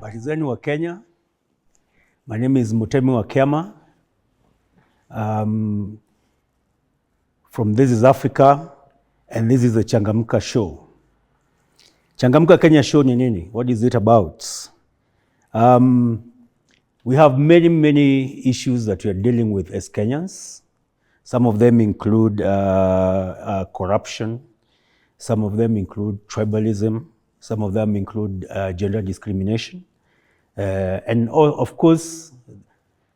Habari zenu wa Kenya. My name is Mutemi wa Kema. From This is Africa, and this is the Changamka Show. Changamka Kenya Show ni nini? What is it about? We have many issues that we are dealing with as Kenyans. Some of them include corruption. Some of them include tribalism. Some of them include gender discrimination. And of course,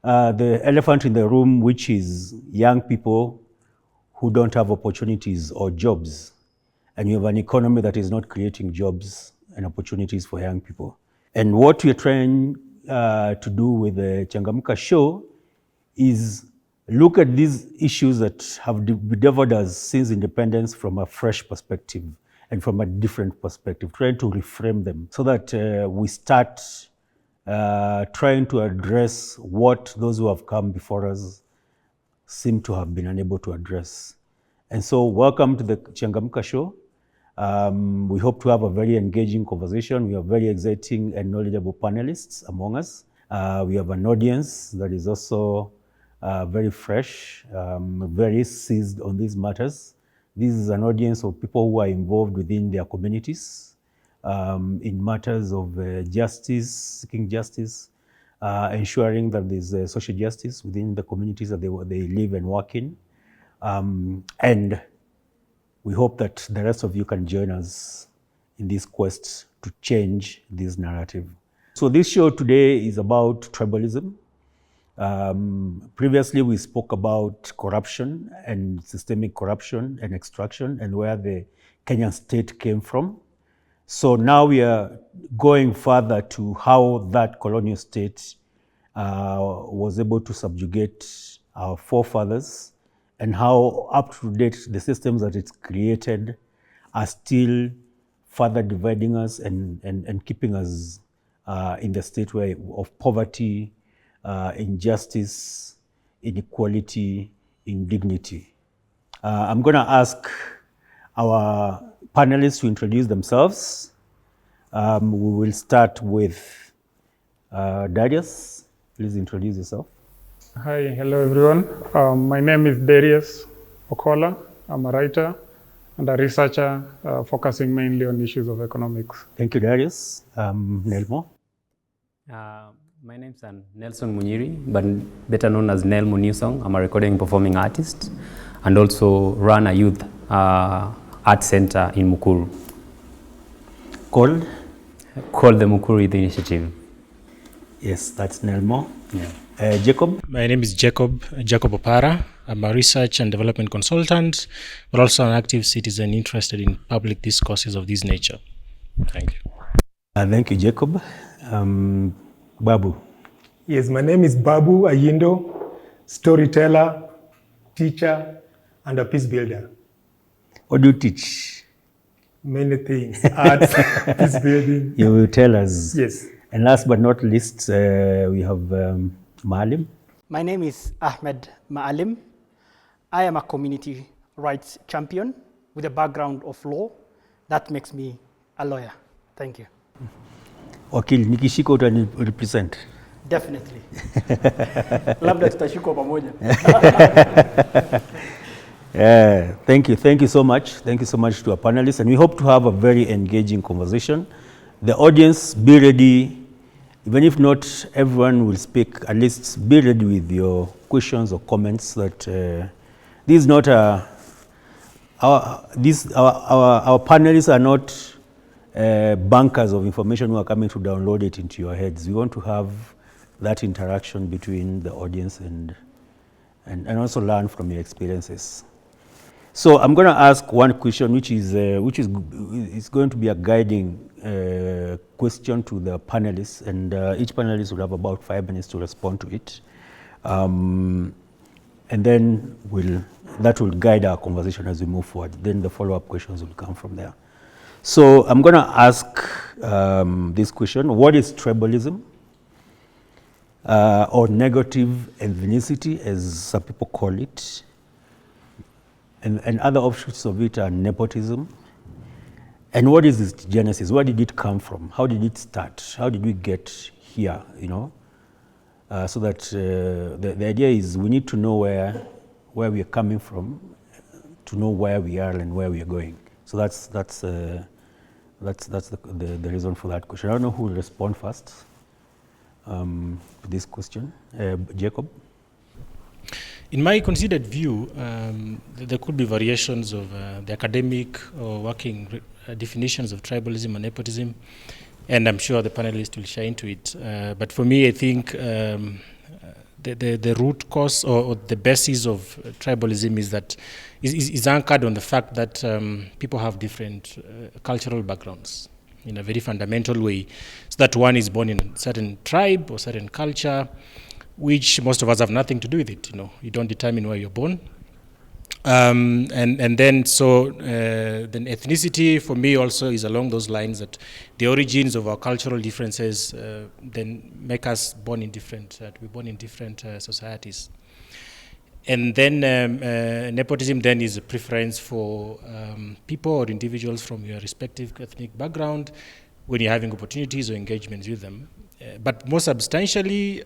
the elephant in the room, which is young people who don't have opportunities or jobs. And you have an economy that is not creating jobs and opportunities for young people. And what we're trying to do with the Changamka Show is look at these issues that have bedeviled us since independence from a fresh perspective and from a different perspective, trying to reframe them so that we start trying to address what those who have come before us seem to have been unable to address. And so welcome to the Changamka Show. We hope to have a very engaging conversation. We have very exciting and knowledgeable panelists among us. We have an audience that is also very fresh, very seized on these matters. This is an audience of people who are involved within their communities in matters of justice, seeking justice, ensuring that there's social justice within the communities that they live and work in. And we hope that the rest of you can join us in this quest to change this narrative. So this show today is about tribalism. Previously, we spoke about corruption and systemic corruption and extraction and where the Kenyan state came from. So now we are going further to how that colonial state was able to subjugate our forefathers and how up to date the systems that it's created are still further dividing us and keeping us in the state of poverty, injustice, inequality, indignity. I'm going to ask our panelists to introduce themselves. We will start with Darius. Please introduce yourself. Hi, hello everyone. My name is Darius Okola. I'm a writer and a researcher focusing mainly on issues of economics. Thank you, Darius. Nelmo. My name is Nelson Munyiri, but better known as Nel Munisong. I'm a recording and performing artist and also run a youth art center in Mukuru. Called the Mukuru Youth Initiative. Yes, that's Nelmo. Yeah. Jacob? My name is Jacob Opara. I'm a research and development consultant, but also an active citizen interested in public discourses of this nature. Thank you. Thank you, Jacob. Babu. Yes, my name is Babu Ayindo, storyteller, teacher, and a peace builder. What do you teach? Many things, arts, peace building. You will tell us. Yes. And last but not least, we have Maalim. My name is Ahmed Maalim. I am a community rights champion with a background of law. That makes me a lawyer. Thank you. Wakili, nikishika utani represent. Definitely. Labda tutashikwa pamoja. Thank you so much. Thank you so much to our panelists, and we hope to have a very engaging conversation. The audience, be ready. Even if not everyone will speak, at least be ready with your questions or comments. That this is not our panelists are not bankers of information who are coming to download it into your heads. We want to have that interaction between the audience and also learn from your experiences. So I'm going to ask one question, which is going to be a guiding question to the panelists, and each panelist will have about 5 minutes to respond to it, and then that will guide our conversation as we move forward. Then the follow-up questions will come from there. So I'm going to ask this question: what is tribalism, or negative ethnicity, as some people call it? And other offshoots of it are nepotism, And what is its genesis? Where did it come from? How did it start? How did we get here, you know? So that the idea is we need to know where we are coming from, to know where we are and where we are going. So that's the reason for that question. I don't know who will respond first to this question. Jacob? In my considered view, there could be variations of the academic or working definitions of tribalism and nepotism, and I'm sure the panelists will share into it. But for me, I think the root cause or the basis of tribalism is anchored on the fact that people have different cultural backgrounds in a very fundamental way. So that one is born in a certain tribe or certain culture, which most of us have nothing to do with it. You know, you don't determine where you're born. Then ethnicity for me also is along those lines, that the origins of our cultural differences then make us born in different societies. And then nepotism then is a preference for people or individuals from your respective ethnic background when you're having opportunities or engagements with them. But more substantially,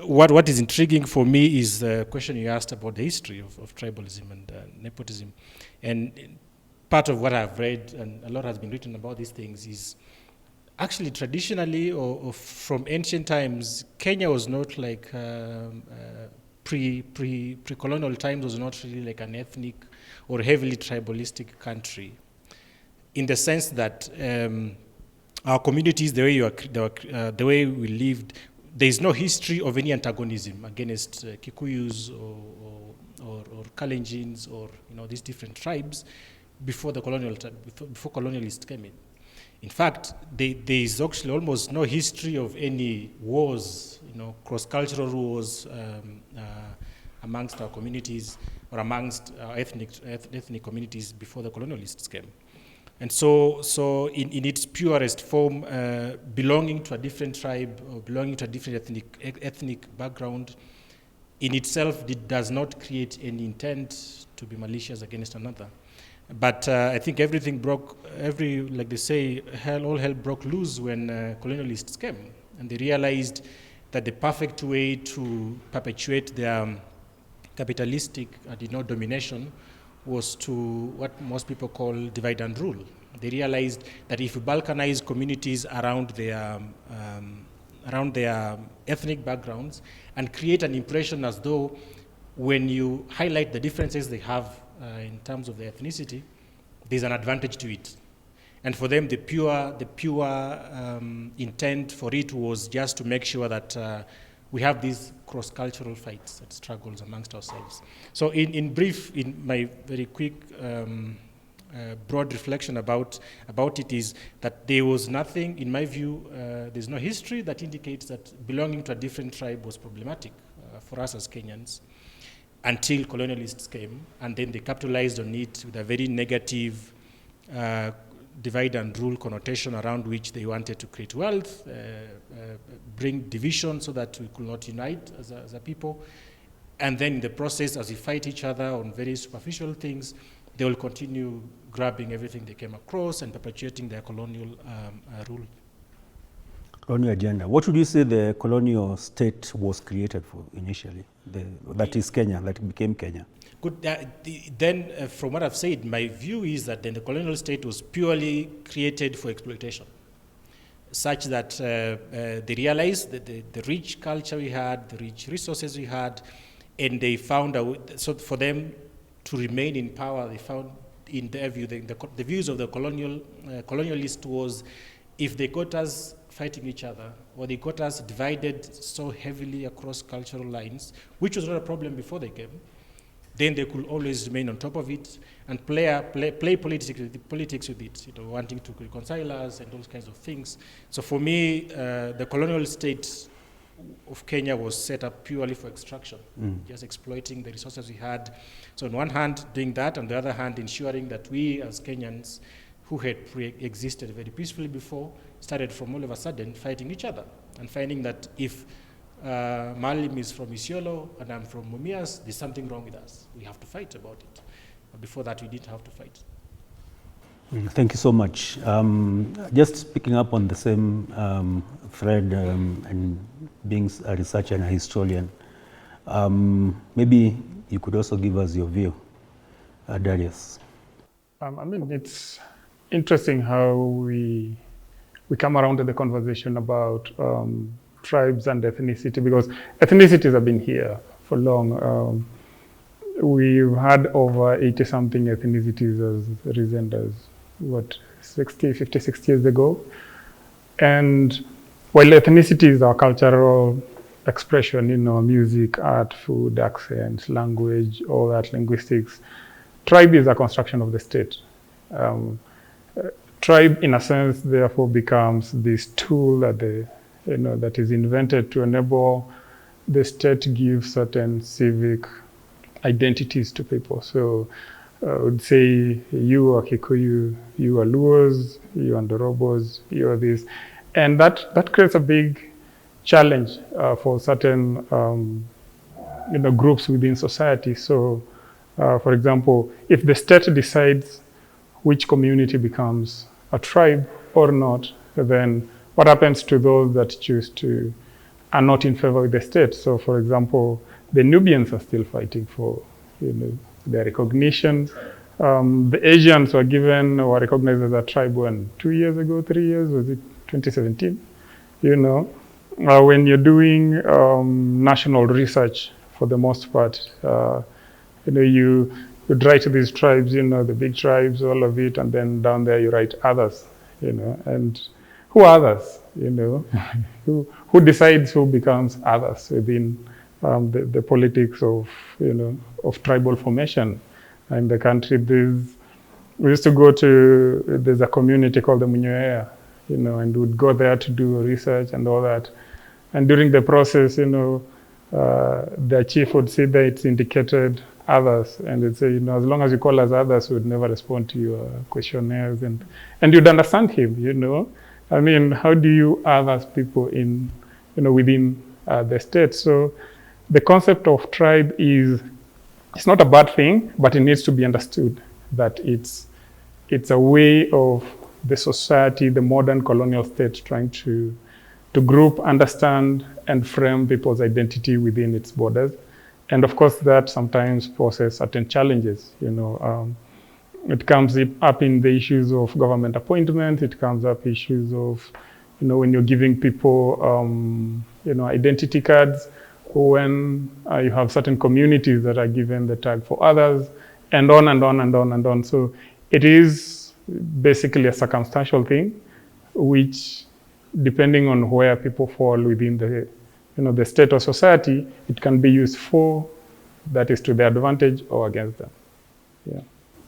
what is intriguing for me is the question you asked about the history of tribalism and nepotism. And part of what I've read, and a lot has been written about these things, is actually traditionally or from ancient times, Kenya was not like pre-colonial times was not really like an ethnic or heavily tribalistic country, in the sense that our communities, the way we lived, there is no history of any antagonism against Kikuyus or Kalenjins or these different tribes before the before colonialists came in. In fact, there is actually almost no history of any wars, cross-cultural wars amongst our communities or amongst our ethnic communities before the colonialists came. And so in its purest form, belonging to a different tribe or belonging to a different ethnic background in itself does not create any intent to be malicious against another. But I think everything broke, like they say, all hell broke loose when colonialists came, and they realized that the perfect way to perpetuate their capitalistic domination was to what most people call divide and rule. They realized that if you balkanize communities around their ethnic backgrounds and create an impression as though when you highlight the differences they have in terms of their ethnicity, there's an advantage to it. And for them, the pure intent for it was just to make sure that we have these cross-cultural fights and struggles amongst ourselves. So in brief, in my very quick broad reflection about it is that there was nothing, in my view, there's no history that indicates that belonging to a different tribe was problematic for us as Kenyans until colonialists came, and then they capitalized on it with a very negative divide and rule connotation around which they wanted to create wealth, bring division so that we could not unite as a people. And then in the process, as we fight each other on very superficial things, they will continue grabbing everything they came across and perpetuating their colonial rule. Colonial agenda. What would you say the colonial state was created for initially? That is Kenya, that became Kenya. Good. Then, from what I've said, my view is that then the colonial state was purely created for exploitation, such that they realized that the rich culture we had, the rich resources we had, and they found out. So for them to remain in power, they found, in their view, the views of the colonialist was, if they got us fighting each other, or they got us divided so heavily across cultural lines, which was not a problem before they came, then they could always remain on top of it and play politics with it, wanting to reconcile us and those kinds of things. So for me, the colonial state of Kenya was set up purely for extraction, just exploiting the resources we had. So on one hand, doing that, on the other hand, ensuring that we as Kenyans, who had pre-existed very peacefully before, started from all of a sudden fighting each other and finding that if Malim is from Isiolo and I'm from Mumias, there's something wrong with us. We have to fight about it. But before that, we didn't have to fight. Thank you so much. Just picking up on the same thread and being a researcher and a historian, maybe you could also give us your view, Darius. I mean, it's interesting how we come around to the conversation about tribes and ethnicity, because ethnicities have been here for long. We've had over 80-something ethnicities as recent as, 50, 60 years ago. And while ethnicity is our cultural expression, music, art, food, accents, language, all that, linguistics, tribe is a construction of the state. Tribe, in a sense, therefore becomes this tool that that is invented to enable the state to give certain civic identities to people. So I would say you are Kikuyu, you are Luos, you are Ndorobos, you are this. And that creates a big challenge for certain groups within society. So for example, if the state decides which community becomes a tribe or not, then what happens to those that are not in favor of the state? So for example, the Nubians are still fighting for their recognition. The Asians were recognized as a tribe 2 years ago, 3 years, was it 2017? When you're doing national research, for the most part, you write these tribes, the big tribes, all of it, and then down there you write others, and who are others, who decides who becomes others within the politics of tribal formation in the country. We used to go to, there's a community called the MUYI, and we'd go there to do research and all that. And during the process, the chief would see that it's indicated others, and they'd say, as long as you call us others, we would never respond to your questionnaires, and you'd understand him, I mean, how do you others people in, within the state? So the concept of tribe it's not a bad thing, but it needs to be understood that it's a way of the society, the modern colonial state, trying to group, understand, and frame people's identity within its borders. And of course, that sometimes poses certain challenges. It comes up in the issues of government appointments. It comes up issues of, when you're giving people, identity cards, when you have certain communities that are given the tag for others, and on and on and on and on. So it is basically a circumstantial thing, which, depending on where people fall within the state or society, it can be used for, that is to their advantage or against them. Yeah.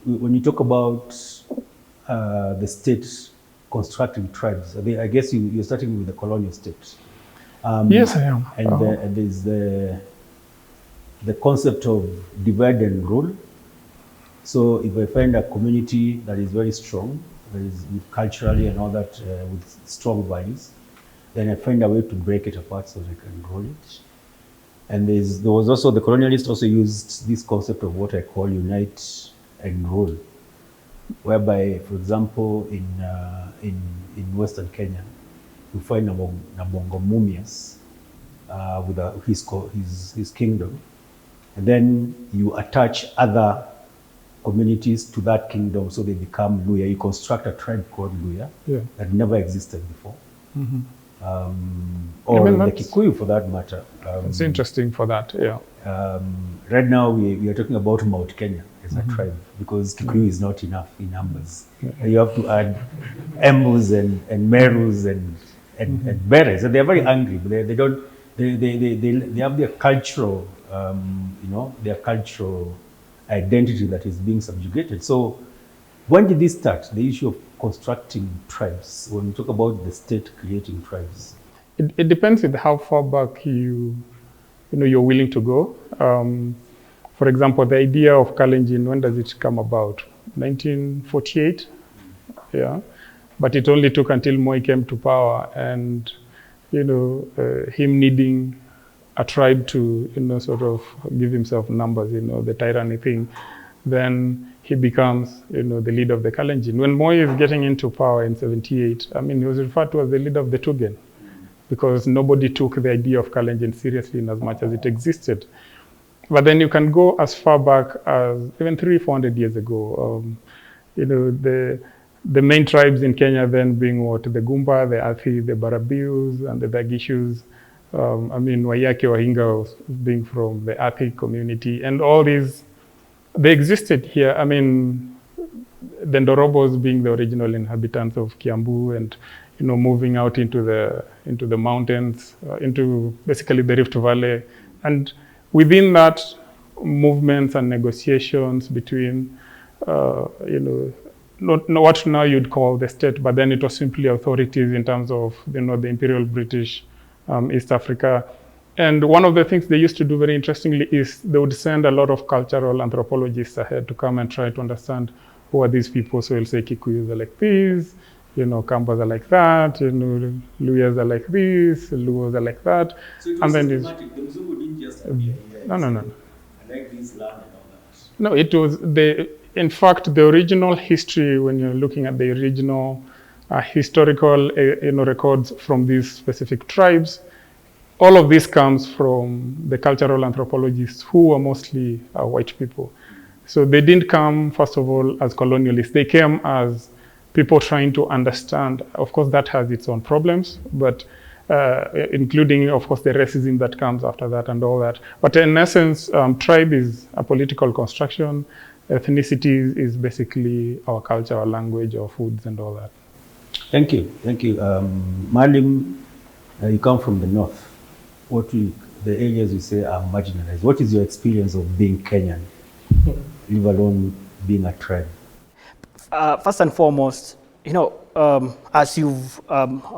When you talk about the state constructing tribes, I guess you're starting with the colonial state. Yes, I am. And there's the concept of divide and rule. So if I find a community that is very strong, that is culturally and all that, with strong values, then I find a way to break it apart so that I can rule it. And there was also, the colonialists also used this concept of what I call unite and rule, whereby, for example, in Western Kenya, you find Nabongo Mumias with his kingdom, and then you attach other communities to that kingdom, so they become Luya. You construct a tribe called Luya that never existed before. Mm-hmm. Or the Kikuyu, for that matter. It's interesting for that, yeah. Right now, we are talking about Mount Kenya as a tribe, because Kikuyu is not enough in numbers. You have to add Embus and Merus and Beres. So they are very angry, but they have their cultural, their cultural identity that is being subjugated. So when did this start, the issue of constructing tribes, when we talk about the state creating tribes? It depends on how far back you're willing to go. For example, the idea of Kalenjin, when does it come about? 1948, yeah. But it only took until MUYI came to power, and him needing a tribe to sort of give himself numbers, the tyranny thing. then he becomes, the leader of the Kalenjin. When MUYI is getting into power in 78, I mean, he was referred to as the leader of the Tugen, because nobody took the idea of Kalenjin seriously in as much as it existed. But then you can go as far back as even 300-400 years ago. The main tribes in Kenya then being what? The Gumba, the Athi, the Barabius, and the Dagishus. Wayake Wahinga being from the Athi community. And all these, they existed here. I mean, the Ndorobos being the original inhabitants of Kiambu and, moving out into the mountains, into basically the Rift Valley. And within that, movements and negotiations between, not what now you'd call the state, but then it was simply authorities in terms of, the Imperial British East Africa. And one of the things they used to do very interestingly is they would send a lot of cultural anthropologists ahead to come and try to understand who are these people. So you'll say Kikuyus are like this, Kambas are like that, Luyas are like this, Luos are like that. So it was and then systematic. The Mzungu didn't just appear here. No. I like this land and all that. No, it was in fact, the original history, when you're looking at the original historical records from these specific tribes, all of this comes from the cultural anthropologists who were mostly white people. So they didn't come, first of all, as colonialists. They came as people trying to understand. Of course, that has its own problems, but including, of course, the racism that comes after that and all that. But in essence, tribe is a political construction. Ethnicity is basically our culture, our language, our foods, and all that. Thank you. Malim, you come from the north. The areas you say are marginalized. What is your experience of being Kenyan, leave alone being a tribe? First and foremost, as you've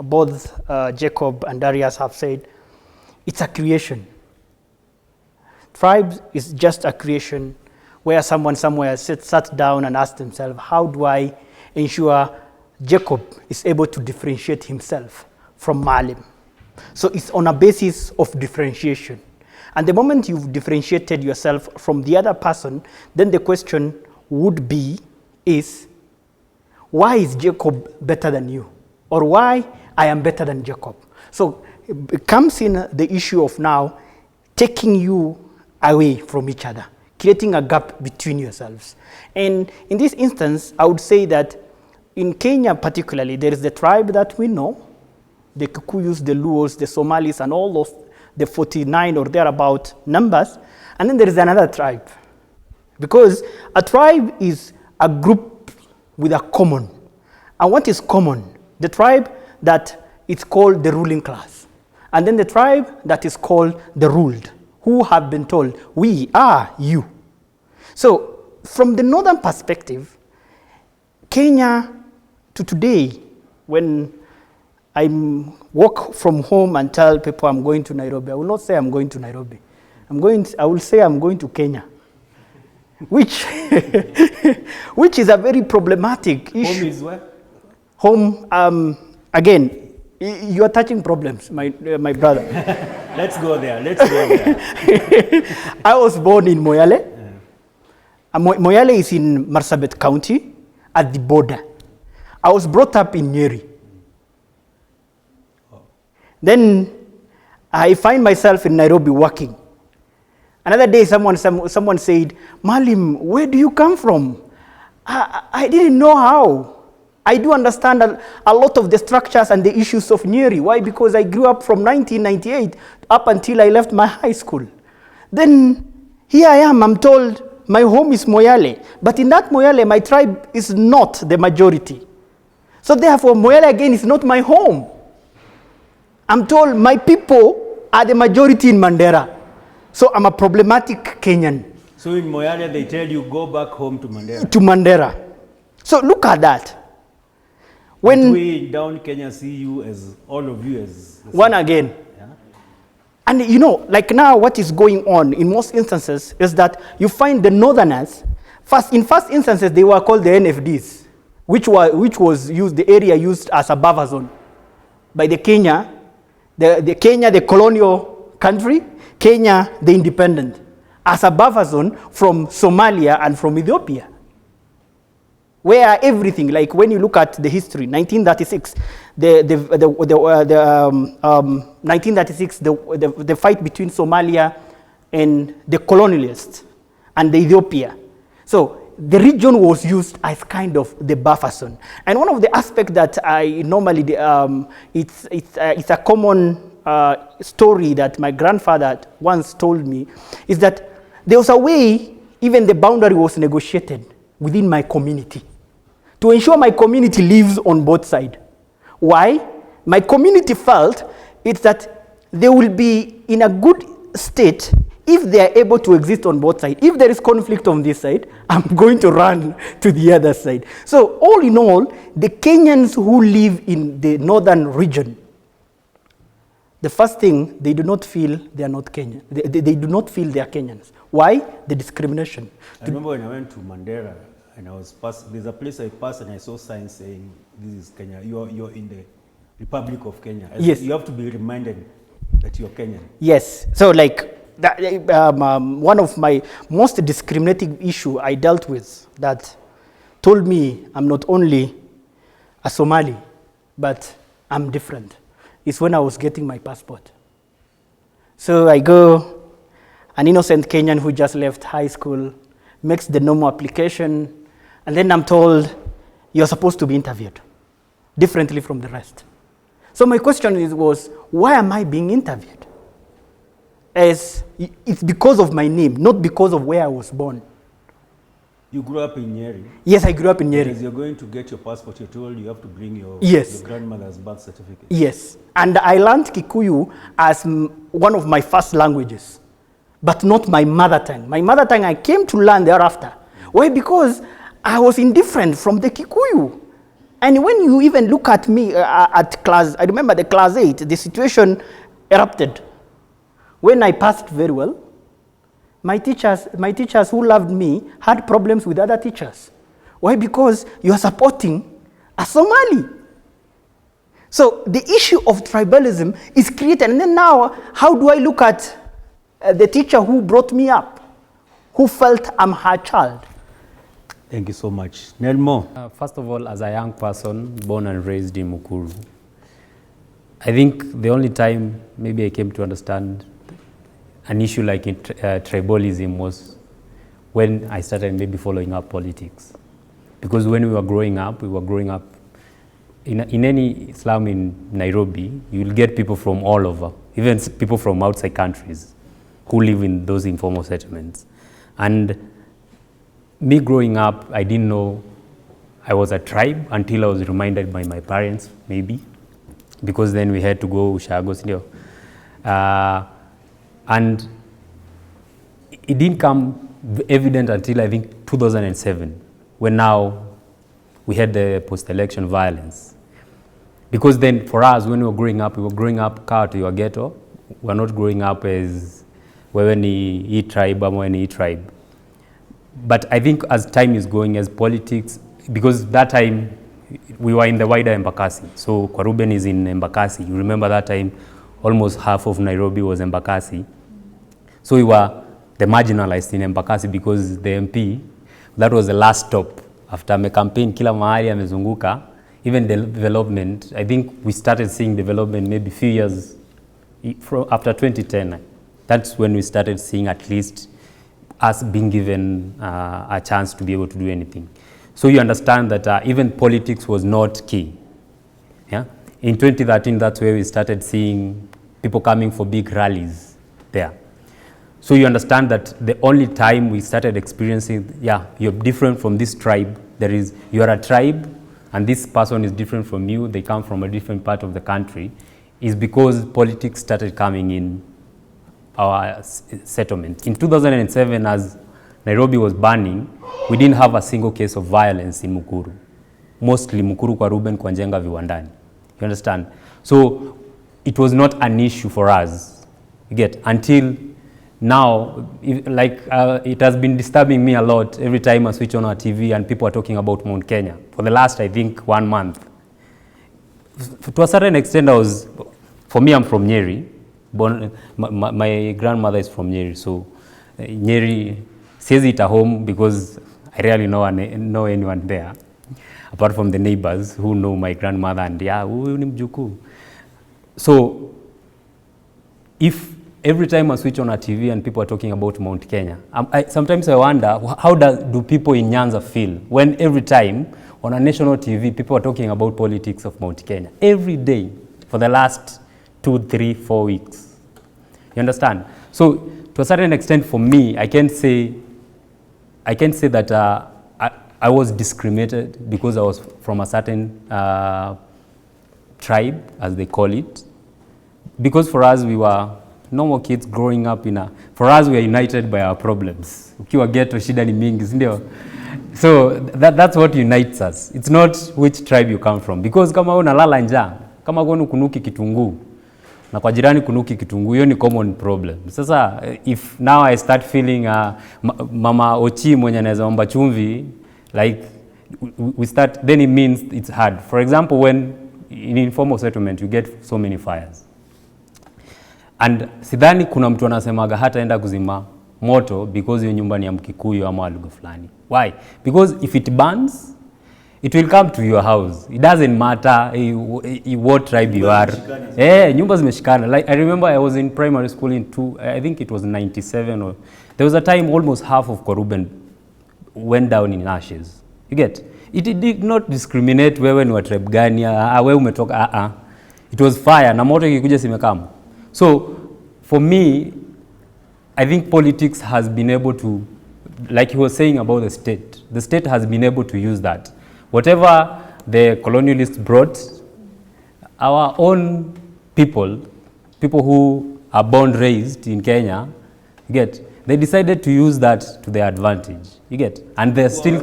both Jacob and Darius have said, it's a creation. Tribes is just a creation where someone somewhere sat down and asked themselves, how do I ensure Jacob is able to differentiate himself from Malim? So it's on a basis of differentiation. And the moment you've differentiated yourself from the other person, then the question would be why is Jacob better than you? Or why I am better than Jacob? So it comes in the issue of now taking you away from each other, creating a gap between yourselves. And in this instance, I would say that in Kenya particularly, there is the tribe that we know, the Kikuyus, the Luos, the Somalis, and all those, the 49 or thereabout numbers. And then there is another tribe. Because a tribe is a group with a common. And what is common? The tribe that is called the ruling class. And then the tribe that is called the ruled, who have been told, we are you. So from the northern perspective, Kenya to today, when I walk from home and tell people I'm going to Nairobi, I will not say I'm going to Nairobi. I will say I'm going to Kenya, which is a very problematic issue. Home is where? Home, again, you are touching problems, my brother. Let's go there. I was born in Moyale. Moyale is in Marsabit County at the border. I was brought up in Nyeri. Then I find myself in Nairobi working. Another day, someone said, Malim, where do you come from? I didn't know how. I do understand a lot of the structures and the issues of Nyeri. Why? Because I grew up from 1998 up until I left my high school. Then here I am, I'm told my home is Moyale. But in that Moyale, my tribe is not the majority. So therefore, Moyale again is not my home. I'm told my people are the majority in Mandera. So I'm a problematic Kenyan. So in Moyale, they tell you, go back home to Mandera. To Mandera. So look at that. When we down Kenya see you as, all of you as... One again. Yeah? And like now what is going on in most instances is that you find the northerners, in first instances they were called the NFDs, which was used, the area used as a buffer zone by the Kenya, the Colonial country, Kenya, the independent. as a buffer zone from Somalia and from Ethiopia, where everything, like when you look at the history, 1936, the 1936, the fight between Somalia and the colonialists and the Ethiopia. So the region was used as kind of the buffer zone. And one of the aspects that I normally, it's a common story that my grandfather once told me, is that there was a way even the boundary was negotiated within my community to ensure my community lives on both sides. Why? My community felt it's that they will be in a good state if they are able to exist on both sides. If there is conflict on this side, I'm going to run to the other side. So all in all, the Kenyans who live in the northern region, the first thing, they do not feel they are not Kenyan. They do not feel they are Kenyans. Why? The discrimination. I remember when I went to Mandera and I was passing, there's a place I passed and I saw signs saying, this is Kenya, you're in the Republic of Kenya. Yes. You have to be reminded that you're Kenyan. Yes, so like, that, one of my most discriminating issue I dealt with that told me I'm not only a Somali, but I'm different, is when I was getting my passport. So I go, an innocent Kenyan who just left high school, makes the normal application, and then I'm told, you're supposed to be interviewed differently from the rest. So my question was, why am I being interviewed? As it's because of my name, not because of where I was born. You grew up in Nyeri? Yes, I grew up in Nyeri. As you're going to get your passport, you're told you have to bring your grandmother's birth certificate. Yes, and I learned Kikuyu as one of my first languages, but not my mother tongue. My mother tongue I came to learn thereafter. Why? Because I was indifferent from the Kikuyu. And when you even look at me at class, I remember the class 8, the situation erupted. When I passed very well, my teachers who loved me had problems with other teachers. Why? Because you are supporting a Somali. So the issue of tribalism is created. And then now, how do I look at the teacher who brought me up, who felt I'm her child? Thank you so much. Nelmo. First of all, as a young person, born and raised in Mukuru, I think the only time maybe I came to understand an issue like tribalism was when I started maybe following up politics. Because when we were growing up in any slum in Nairobi, you will get people from all over, even people from outside countries who live in those informal settlements. And me growing up, I didn't know I was a tribe until I was reminded by my parents, maybe, because then we had to go Ushago. And it didn't come evident until I think 2007, when now we had the post-election violence. Because then for us, when we were growing up car to your ghetto. We're not growing up as any tribe or any tribe. But I think as time is going, as politics, because that time we were in the wider Embakasi. So Kwaruben is in Embakasi. You remember that time almost half of Nairobi was Embakasi. So we were the marginalized in Embakasi because the MP, that was the last stop. After my campaign, kila mahali amezunguka, even the development, I think we started seeing development maybe a few years after 2010. That's when we started seeing at least us being given a chance to be able to do anything. So you understand that even politics was not key. Yeah? In 2013, that's where we started seeing people coming for big rallies there. So you understand that the only time we started experiencing, you're different from this tribe. You are a tribe, and this person is different from you. They come from a different part of the country, is because politics started coming in our settlement. In 2007, as Nairobi was burning, we didn't have a single case of violence in Mukuru. Mostly Mukuru kwa Ruben kwa Njenga viwandani. You understand? So it was not an issue for us, you get, until now, it has been disturbing me a lot every time I switch on our TV and people are talking about Mount Kenya. For the last, I think, 1 month. To a certain extent, for me, I'm from Nyeri. My grandmother is from Nyeri, so Nyeri, siezi ita home because I really know anyone there, apart from the neighbors who know my grandmother and huyu ni mjukuu. So, if every time I switch on a TV and people are talking about Mount Kenya, sometimes I wonder, how do people in Nyanza feel when every time on a national TV, people are talking about politics of Mount Kenya every day for the last 2, 3, 4 weeks. You understand? So, to a certain extent, for me, I can say that I was discriminated because I was from a certain tribe, as they call it. Because for us, we were normal kids growing up for us, we are united by our problems. Ukiwa ghetto, shida ni mingi, sindio? So that's what unites us. It's not which tribe you come from. Because kama unalala njaa, kama kwenu kunuki kitunguu, na kwa jirani kunuki kitunguu, hiyo ni common problem. Sasa, if now I start feeling mama ochi mwenye anaweza omba chumvi, like, we start, then it means it's hard. For example, when in informal settlement, you get so many fires. And sidhani kuna mtu anasemaga hata enda kuzima moto because hiyo nyumba ni ya Mkikuyu ama lugha fulani. Why? Because if it burns, it will come to your house. It doesn't matter what tribe you are. Nyumba zimeshikana. Like, I remember I was in primary school I think it was 97 or there was a time almost half of Koruben went down in ashes. You get? It did not discriminate wewe ni wa tribe gani, wewe umetoka It was fire na moto ikikuja simekama. So, for me, I think politics has been able to, like he was saying about the state has been able to use that. Whatever the colonialists brought, our own people who are born, raised in Kenya, you get, they decided to use that to their advantage, you get, and they're still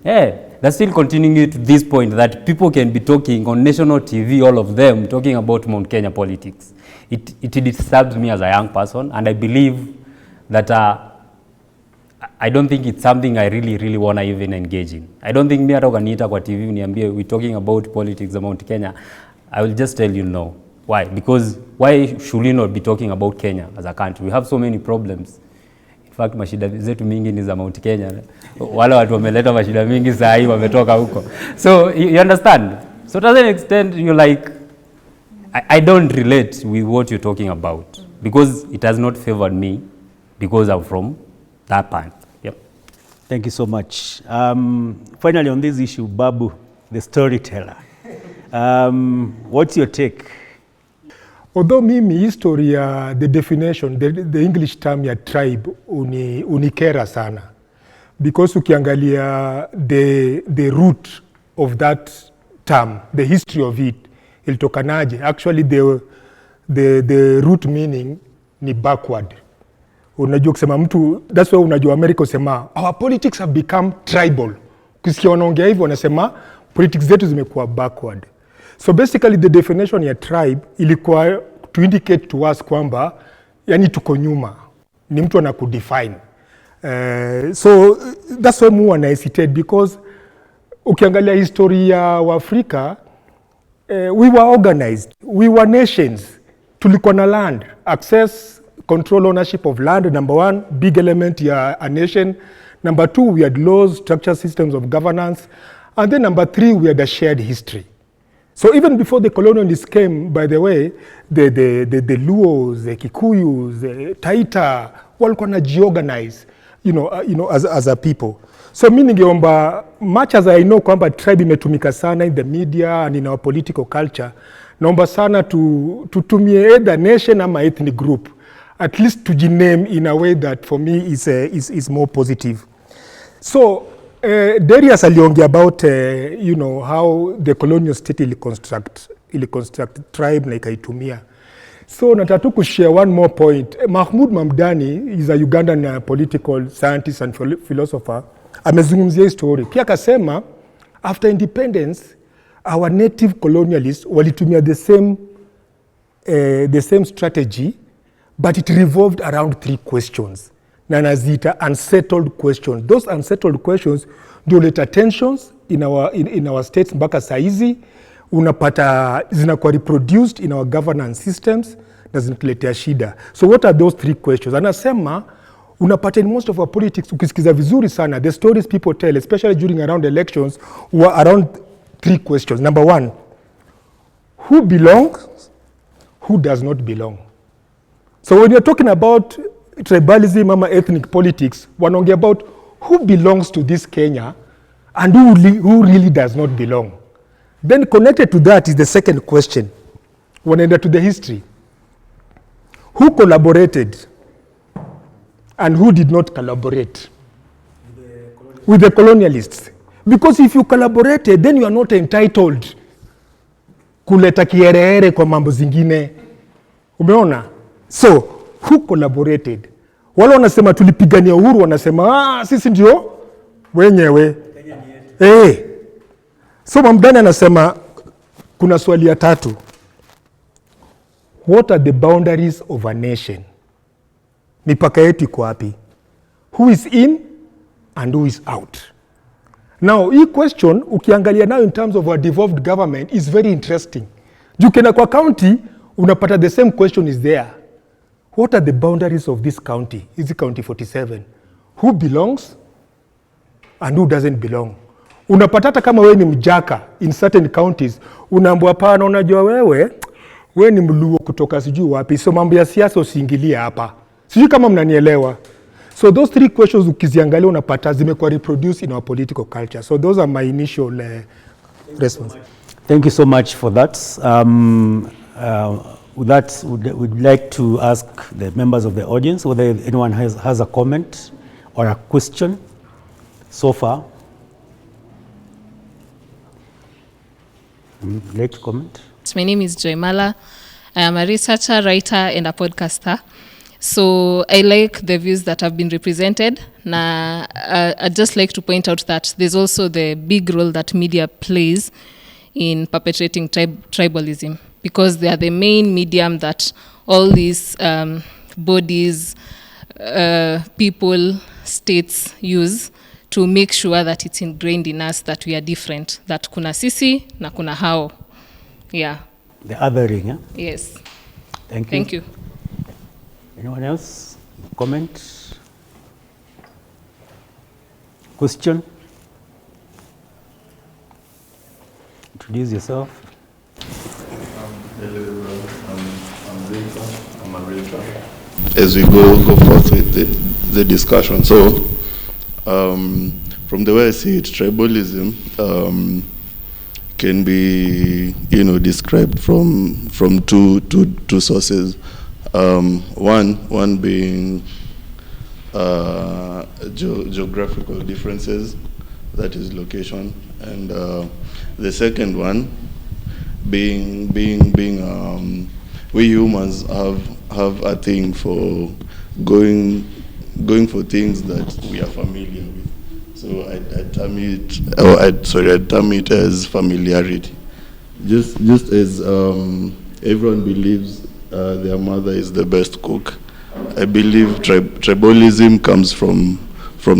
they're still continuing to this point that people can be talking on national TV, all of them talking about Mount Kenya politics. It disturbs me as a young person, and I believe that I don't think it's something I really want to even engage in. I don't think me hata ukaniita kwa TV uniambie we're talking about politics of Mount Kenya, I will just tell you no. Why? Because why should we not be talking about Kenya as a country? We have so many problems. In fact, mashida zetu mingi ni za Mount Kenya. Wale watu wameleta mashida mingi saa hii wametoka huko. So, you understand? So, to an extent, you're like, I don't relate with what you're talking about because it has not favored me because I'm from that part. Yep. Thank you so much. Finally, on this issue, Babu, the storyteller, what's your take? Although mimi history the definition, the English term ya tribe unikera sana. Because ukiangalia the root of that term, the history of it, ilitokanaje. Actually, the root meaning ni backward. Unajua kusema mtu, that's why unajua America usema, our politics have become tribal. Kusikia wanaongea hivyo wanasema, politics zetu zimekuwa backward. So basically the definition ya tribe ilikuwa to indicate to us kwamba, yani tuko nyuma. Ni mtu anakudefine. So that's why mu wana hesitate because ukiangalia historia wa Afrika, we were organized, we were nations, tulikuwa na land, access, control, ownership of land, number one, big element ya a nation. Number two, we had laws, structured systems of governance. And then number three, we had a shared history. So even before the colonialists came, by the way, the Luos, the Kikuyus, the Taita, walikuwa na georganize, as a people. So mimi ningeomba, much as I know kwamba tribe imetumika sana in the media and in our political culture, naomba sana tutumie either nation ama ethnic group, at least to name in a way that for me is more positive. So Darius aliongea about how the colonial state ili construct tribe na ikaitumia. So nataka kushare one more point. Mahmoud Mamdani is a Ugandan political scientist and philosopher. Amezungumzia story. Pia akasema after independence our native colonialists walitumia the same strategy, but it revolved around 3 questions. Na nazita unsettled questions. Those unsettled questions ndio leta tensions in our states mpaka saizi unapata zinakuwa reproduced in our governance systems na zinatuletea shida. So what are those 3 questions? Anasema unapata in most of our politics, ukisikiza vizuri sana, the stories people tell, especially during around elections, were around 3 questions. Number 1, who belongs, who does not belong? So when you're talking about tribalism ama ethnic politics, wanaongea about who belongs to this Kenya and who really does not belong. Then connected to that is the second question. Wanaenda to the history. Who collaborated and who did not collaborate with the colonialists? Because if you collaborated, then you are not entitled kuleta kiereere kwa mambo zingine. Umeona? So, who collaborated? Wale wanasema tulipigania uhuru, wanasema sisi ndio wenyewe. So Mamdani anasema kuna swali ya 3. What are the boundaries of a nation? Mipaka yetu iko wapi? Who is in and who is out? Now, hii question ukiangalia now in terms of a devolved government is very interesting. Juu kena kwa county unapata the same question is there. What are the boundaries of this county? Is it county 47? Who belongs and who doesn't belong? Unapata hata kama wewe ni mjaka in certain counties, unaambiwa hapana, unajua wewe ni mluo kutoka sijui wapi, so mambo ya siasa usiingilie hapa. Sijui kama mnanielewa. So those 3 questions ukiziangalia unapata zimekuwa reproduced in our political culture. So those are my initial response. Thank you so much for that. With that, we'd like to ask the members of the audience whether anyone has a comment or a question so far. Would you like to comment? My name is Joymala. I am a researcher, writer, and a podcaster. So I like the views that have been represented. I'd just like to point out that there's also the big role that media plays in perpetrating tribalism, because they are the main medium that all these bodies, people, states use to make sure that it's ingrained in us that we are different, that kuna sisi na kuna hao. Yeah. The othering, yeah? Yes. Thank you. Thank you. Anyone else? Comment? Question? Introduce yourself. I'm a realtor. As we go forth with the discussion, so from the way I see it, tribalism can be, described from two sources. One being geographical differences, that is location, and the second one being we humans have a thing for going for things that we are familiar with. So I term it as familiarity. Just as everyone believes their mother is the best cook, I believe tribalism comes from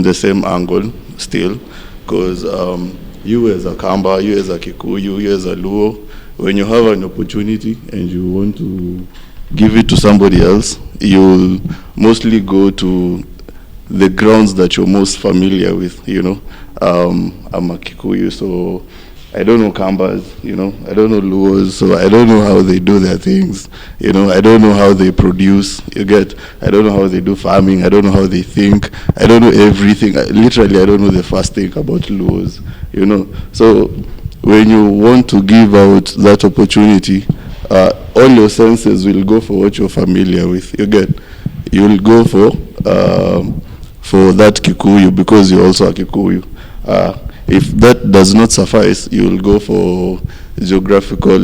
the same angle still, because you as a Kamba, you as a Kikuyu, you as a Luo, when you have an opportunity and you want to give it to somebody else, you'll mostly go to the grounds that you're most familiar with. I'm a Kikuyu, so I don't know Kambas, I don't know Luos, so I don't know how they do their things, I don't know how they produce, I don't know how they do farming, I don't know how they think, I don't know everything, literally I don't know the first thing about Luos, So when you want to give out that opportunity, all your senses will go for what you're familiar with, you'll go for that Kikuyu because you're also a Kikuyu. If that does not suffice, you will go for geographical,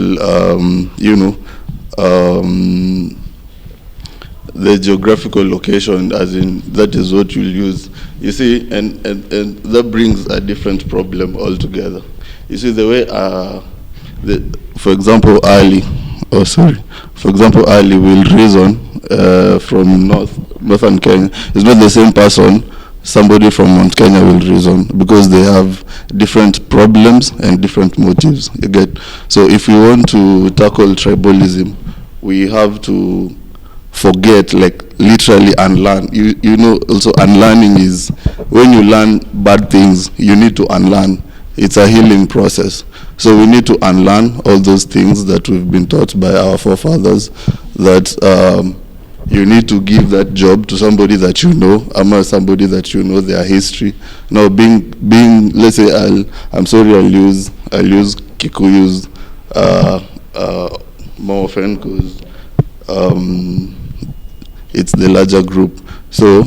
the geographical location, as in that is what you'll use. You see, and that brings a different problem altogether. You see, the way, for example, Ali will reason from northern Kenya. It's not the same person somebody from Mount Kenya will reason, because they have different problems and different motives. So if we want to tackle tribalism, we have to forget, like literally unlearn. You know, also unlearning is when you learn bad things, you need to unlearn. It's a healing process. So we need to unlearn all those things that we've been taught by our forefathers, that you need to give that job to somebody that you know, somebody that you know their history. Now being let's say I'll use Kikuyus more often because it's the larger group. So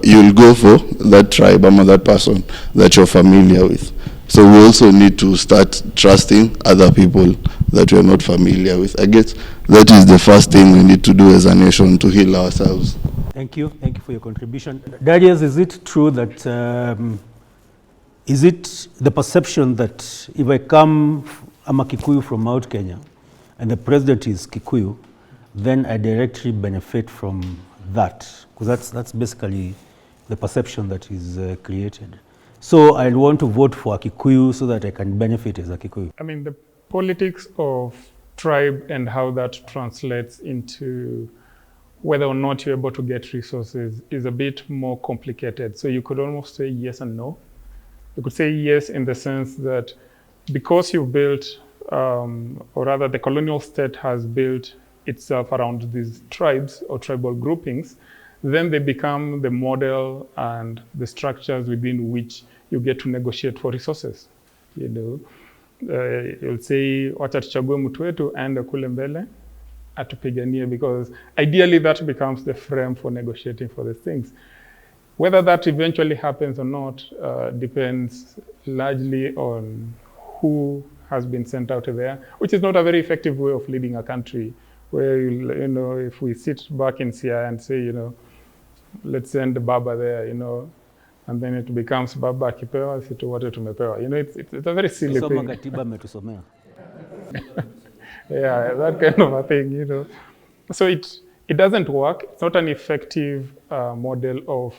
you'll go for that tribe or that person that you're familiar with. So we also need to start trusting other people that we're not familiar with. I guess that is the first thing we need to do as a nation to heal ourselves. Thank you. Thank you for your contribution. Darius, is it true that, is it the perception that if I'm a Kikuyu from Mount Kenya and the president is Kikuyu, then I directly benefit from that? Because that's basically the perception that is created. So I want to vote for a Kikuyu so that I can benefit as a Kikuyu. I mean, the politics of tribe and how that translates into whether or not you're able to get resources is a bit more complicated. So you could almost say yes and no. You could say yes in the sense that because you've built, or rather the colonial state has built itself around these tribes or tribal groupings, then they become the model and the structures within which you get to negotiate for resources. You know, you'll say, wacha tuchague mtu wetu aende kule mbele atupiganie, because ideally that becomes the frame for negotiating for the things. Whether that eventually happens or not depends largely on who has been sent out there, which is not a very effective way of leading a country, where, you know, if we sit back in CI and say, you know, let's send the Baba there, you know, and then it becomes Baba akipewa, situ wote tumepewa. You know, it's a very silly thing. Yeah, that kind of a thing, you know. So it doesn't work. It's not an effective model of,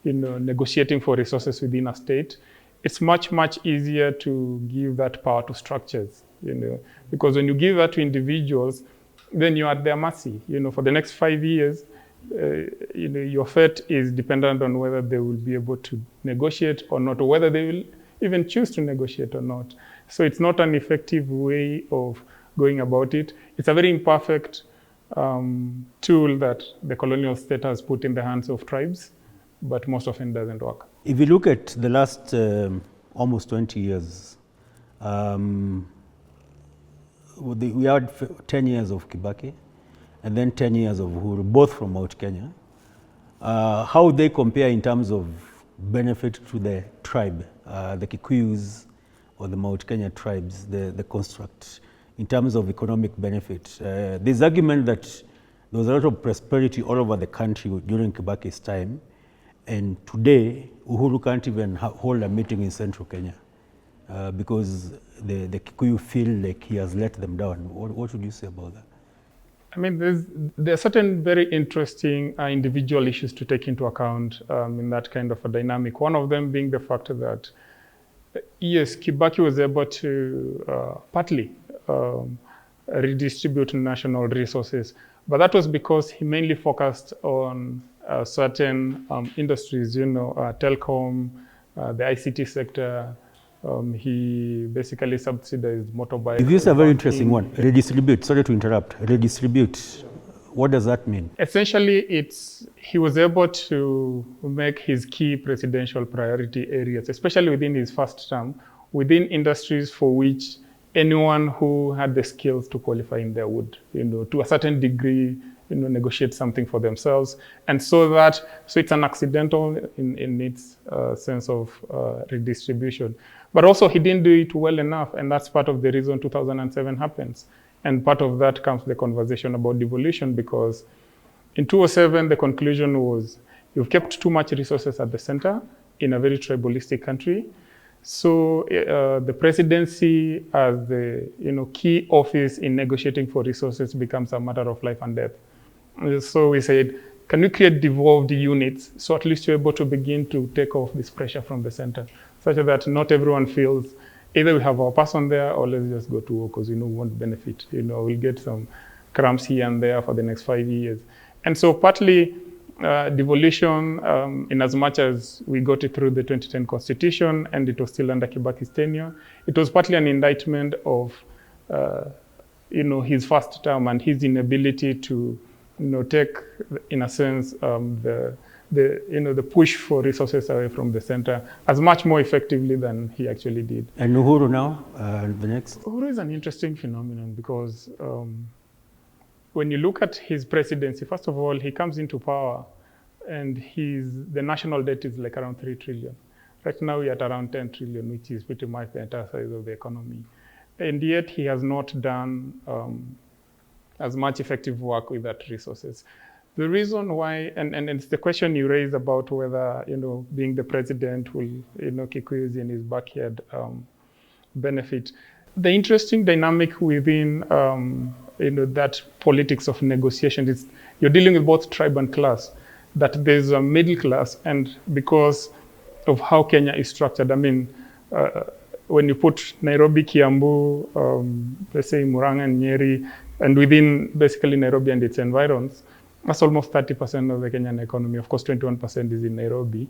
you know, negotiating for resources within a state. It's much, much easier to give that power to structures, you know, because when you give that to individuals, then you're at their mercy. You know, for the next 5 years, you know, your fate is dependent on whether they will be able to negotiate or not, or whether they will even choose to negotiate or not. So it's not an effective way of going about it. It's a very imperfect tool that the colonial state has put in the hands of tribes, but most often doesn't work. If you look at the last almost 20 years, we had 10 years of Kibaki and then 10 years of Uhuru, both from Mount Kenya. How they compare in terms of benefit to the tribe, the Kikuyus or the Mount Kenya tribes, the construct, in terms of economic benefit. There's argument that there was a lot of prosperity all over the country during Kibaki's time, and today Uhuru can't even hold a meeting in central Kenya because the Kikuyu feel like he has let them down. What would you say about that? I mean, there are certain very interesting individual issues to take into account in that kind of a dynamic. One of them being the fact that, yes, Kibaki was able to partly redistribute national resources, but that was because he mainly focused on certain industries, you know, telecom, the ICT sector. He basically subsidized motorbikes. This is a very interesting one. Redistribute, sorry to interrupt. Redistribute, what does that mean? Essentially, he was able to make his key presidential priority areas, especially within his first term, within industries for which anyone who had the skills to qualify in there would, you know, to a certain degree, you know, negotiate something for themselves. And so it's an accidental in its sense of redistribution. But also he didn't do it well enough, and that's part of the reason 2007 happens. And part of that comes the conversation about devolution, because in 2007, the conclusion was, you've kept too much resources at the center in a very tribalistic country. So the presidency as the, you know, key office in negotiating for resources becomes a matter of life and death. So we said, can we create devolved units so at least you're able to begin to take off this pressure from the center, such that not everyone feels either we have our person there or let's just go to war because, you know, we won't benefit. You know, we'll get some crumbs here and there for the next 5 years. And so partly devolution, in as much as we got it through the 2010 Constitution and it was still under Kibaki's tenure, it was partly an indictment of his first term and his inability to take, in a sense, the push for resources away from the center as much more effectively than he actually did. And Uhuru now, the next? Uhuru is an interesting phenomenon because when you look at his presidency, first of all, he comes into power and the national debt is like around 3 trillion. Right now we're at around 10 trillion, which is pretty much the entire size of the economy. And yet he has not done as much effective work with that resources. The reason why, and it's the question you raised about whether, being the president will, Kikuyus in his backyard benefit. The interesting dynamic within, that politics of negotiation is you're dealing with both tribe and class, that there's a middle class, and because of how Kenya is structured, I mean, when you put Nairobi, Kiambu, let's say Murang'a and Nyeri, and within basically Nairobi and its environs, that's almost 30% of the Kenyan economy. Of course, 21% is in Nairobi.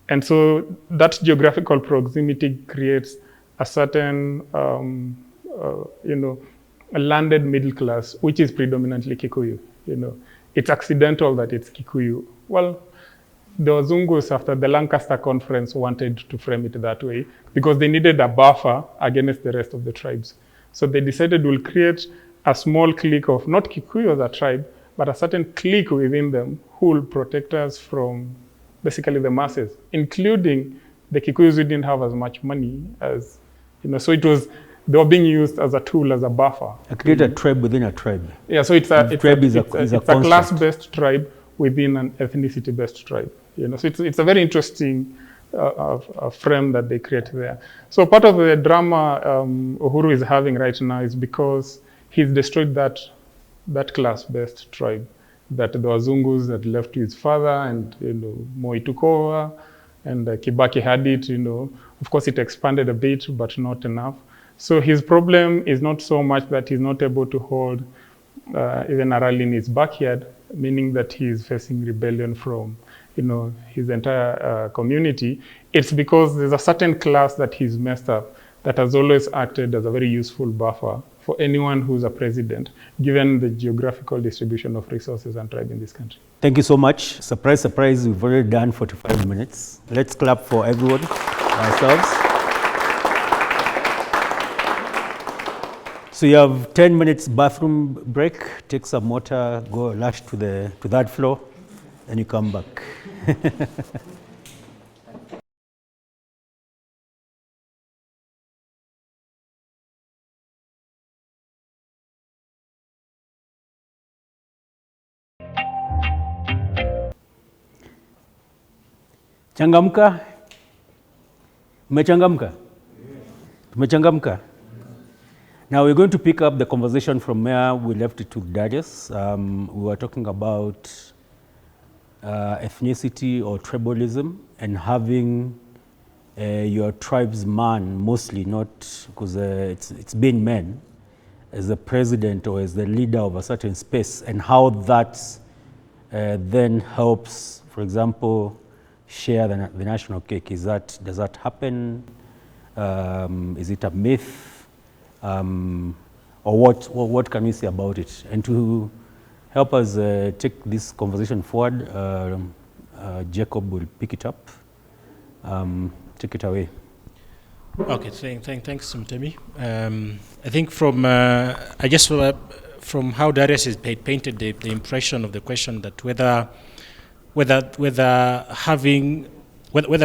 And so that geographical proximity creates a certain, a landed middle class, which is predominantly Kikuyu. It's accidental that it's Kikuyu. Well, the Wazungus, after the Lancaster Conference, wanted to frame it that way because they needed a buffer against the rest of the tribes. So they decided we'll create a small clique of not Kikuyu as a tribe, but a certain clique within them who will protect us from basically the masses, including the Kikuyus who didn't have as much money as, so they were being used as a tool, as a buffer. Create a tribe within a tribe. Yeah, so it's a concept. class-based tribe within an ethnicity-based tribe. So it's a very interesting frame that they create there. So part of the drama Uhuru is having right now is because he's destroyed that class-based tribe, that the Wazungus that left to his father, and Moi took over, and Kibaki had it. Of course, it expanded a bit, but not enough. So his problem is not so much that he's not able to hold even a rally in his backyard, meaning that he is facing rebellion from his entire community. It's because there's a certain class that he's messed up that has always acted as a very useful buffer for anyone who's a president, given the geographical distribution of resources and tribe in this country. Thank you so much. Surprise, surprise, we've already done 45 minutes. Let's clap for everyone, ourselves. So you have 10 minutes bathroom break, take some water, go rush to that floor, and you come back. Changamka? Tumechangamka? Tumechangamka? Now we're going to pick up the conversation from where we left it with Darius. We were talking about ethnicity or tribalism and having your tribesman, mostly not because it's been men, as the president or as the leader of a certain space, and how that then helps, for example, share the national cake. Does that happen? Is it a myth? Or what can we say about it? And to help us take this conversation forward, Jacob will pick it up. Take it away. Okay, thanks, Mtemi. I think from from how Darius has painted the impression of the question that whether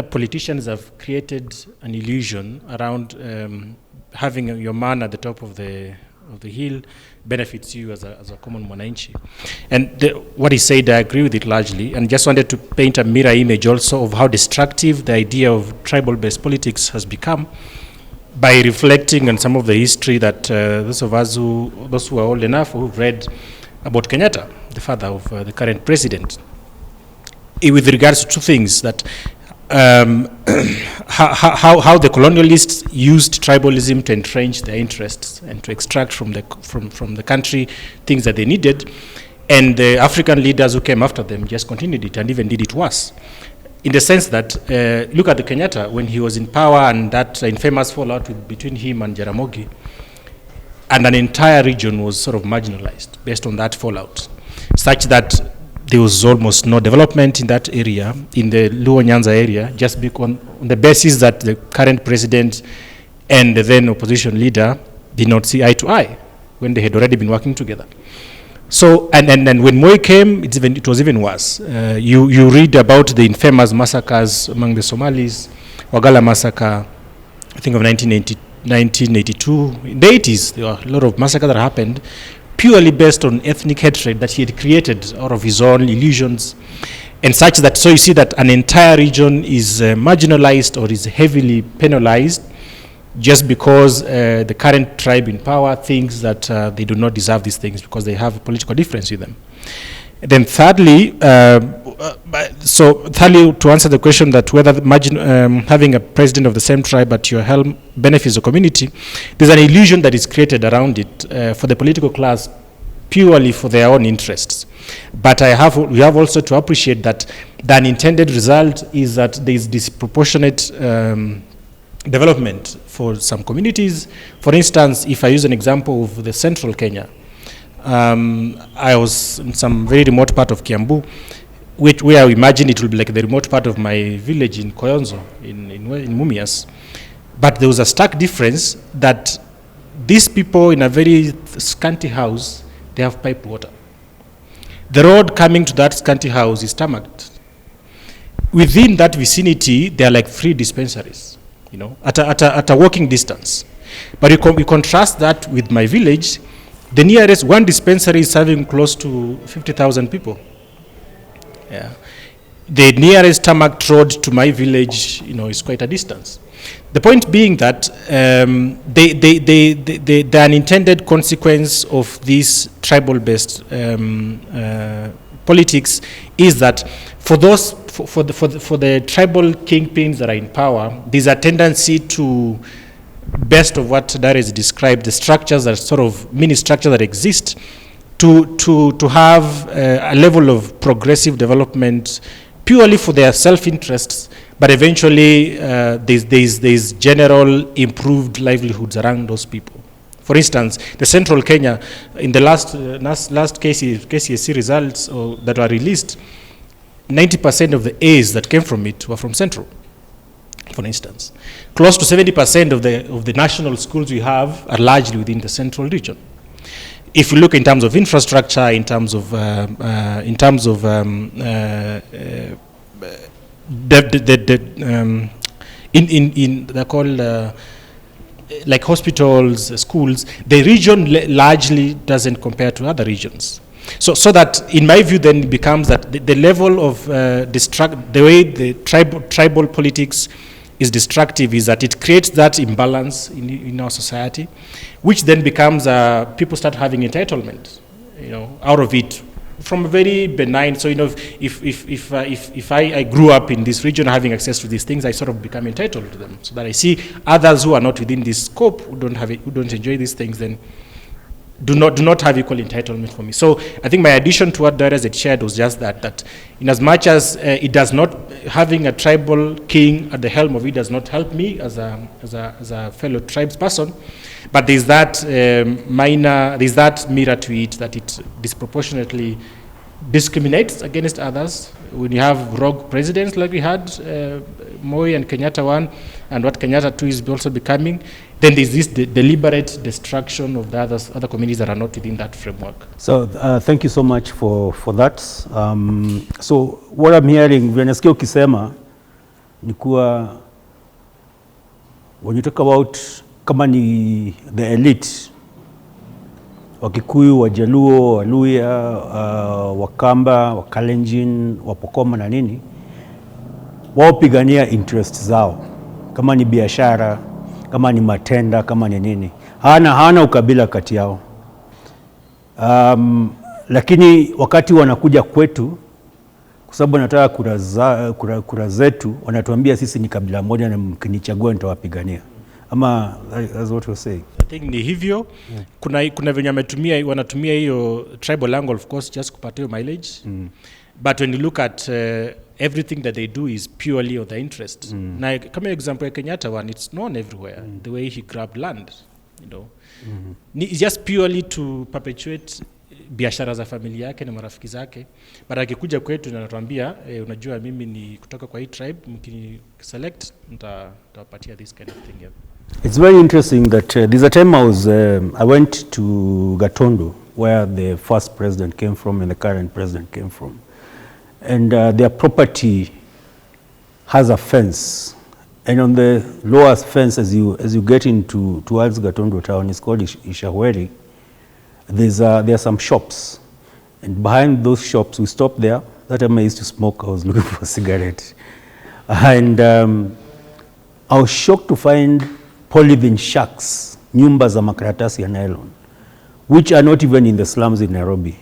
politicians have created an illusion around having your man at the top of the hill benefits you as a common mwananchi. And what he said, I agree with it largely, and just wanted to paint a mirror image also of how destructive the idea of tribal-based politics has become by reflecting on some of the history that those who are old enough who've read about Kenyatta, the father of the current president, with regards to two things, that how the colonialists used tribalism to entrench their interests and to extract from the country things that they needed, And the African leaders who came after them just continued it and even did it worse. In the sense that, look at the Kenyatta, when he was in power and that infamous fallout between him and Jaramogi, and an entire region was sort of marginalized based on that fallout, such that there was almost no development in that area, in the Luo Nyanza area, just on the basis that the current president and the then opposition leader did not see eye to eye when they had already been working together. So, and when MUYI came, it was even worse. You read about the infamous massacres among the Somalis, Wagala massacre, I think of 1982. In the 80s, there were a lot of massacres that happened purely based on ethnic hatred that he had created out of his own illusions, and such that, so you see that an entire region is marginalized or is heavily penalized just because the current tribe in power thinks that they do not deserve these things because they have a political difference with them. Then thirdly, to answer the question that whether having a president of the same tribe at your helm benefits the community, there's an illusion that is created around it for the political class purely for their own interests. But we have also to appreciate that the unintended result is that there is disproportionate development for some communities. For instance, if I use an example of the central Kenya, I was in some very remote part of Kiambu, where I imagine it will be like the remote part of my village in Koyonzo, in Mumias. But there was a stark difference that these people in a very scanty house, they have piped water. The road coming to that scanty house is tarmacked. Within that vicinity, there are like 3 dispensaries, at a walking distance. But we contrast that with my village. The nearest one dispensary is serving close to 50,000 people. Yeah. The nearest tarmac road to my village, is quite a distance. The point being that the unintended consequence of this tribal-based politics is that for the tribal kingpins that are in power, there's a tendency to, best of what Dare has described, the structures that sort of mini structures that exist, to have a level of progressive development purely for their self-interests, but eventually there's general improved livelihoods around those people. For instance, the central Kenya, in the last KCSE results that were released, 90% of the A's that came from it were from central, for instance. Close to 70% of the national schools we have are largely within the central region. If you look in terms of infrastructure, in terms of they're called like hospitals, schools, the region largely doesn't compare to other regions. So that, in my view, then it becomes that the level of the way the tribal politics is destructive is that it creates that imbalance in our society, which then becomes people start having entitlement, out of it, from a very benign. So if I grew up in this region having access to these things, I sort of become entitled to them. So that I see others who are not within this scope, who don't enjoy these things, then do not have equal entitlement for me. So I think my addition to what Dare had shared was just that in as much as it does not, having a tribal king at the helm of it does not help me as a fellow tribes person, but there's that mirror to it that it disproportionately discriminates against others. When you have rogue presidents like we had, MUYI and Kenyatta 1, and what Kenyatta 2 is also becoming, then there's this deliberate destruction of the other communities that are not within that framework. So thank you so much for that. So what I'm hearing, nasikia ukisema ni kuwa, when you talk about kama ni the elite, Wakikuyu, Wajaluo, Waluya, Wakamba, Wakalenjin, Wapokoma na nini, wao pigania interest zao, kama ni biashara, kama ni matenda, kama ni nini. Hana ukabila kati yao. Lakini wakati wanakuja kwetu, kwa sababu wanataka kura zetu, wanatuambia sisi ni kabila moja na mkinichagua nitawapigania. Ama that's what we're saying. I think ni hivyo. Kuna venye wanatumia hiyo tribal angle, of course, just kupatia mileage. But when you look at everything that they do is purely of the interest. Na kama example ya Kenyatta one, it's known everywhere, the way he grabbed land, you know. It's just purely to perpetuate biashara za familia yake na marafiki zake. But akikuja kwetu na anatuambia, unajua mimi ni kutoka kwa hii tribe, mkini select nitawapatia this kind of thing. Yeah. It's very interesting that there's a time I went to Gatondo, where the first president came from and the current president came from. And their property has a fence. And on the lowest fence, as you get towards Gatondo town, it's called Ishaweri, there are some shops. And behind those shops, we stopped there. That time I used to smoke, I was looking for a cigarette. And I was shocked to find polythene shacks, nyumba za makaratasi ya nylon, which are not even in the slums in Nairobi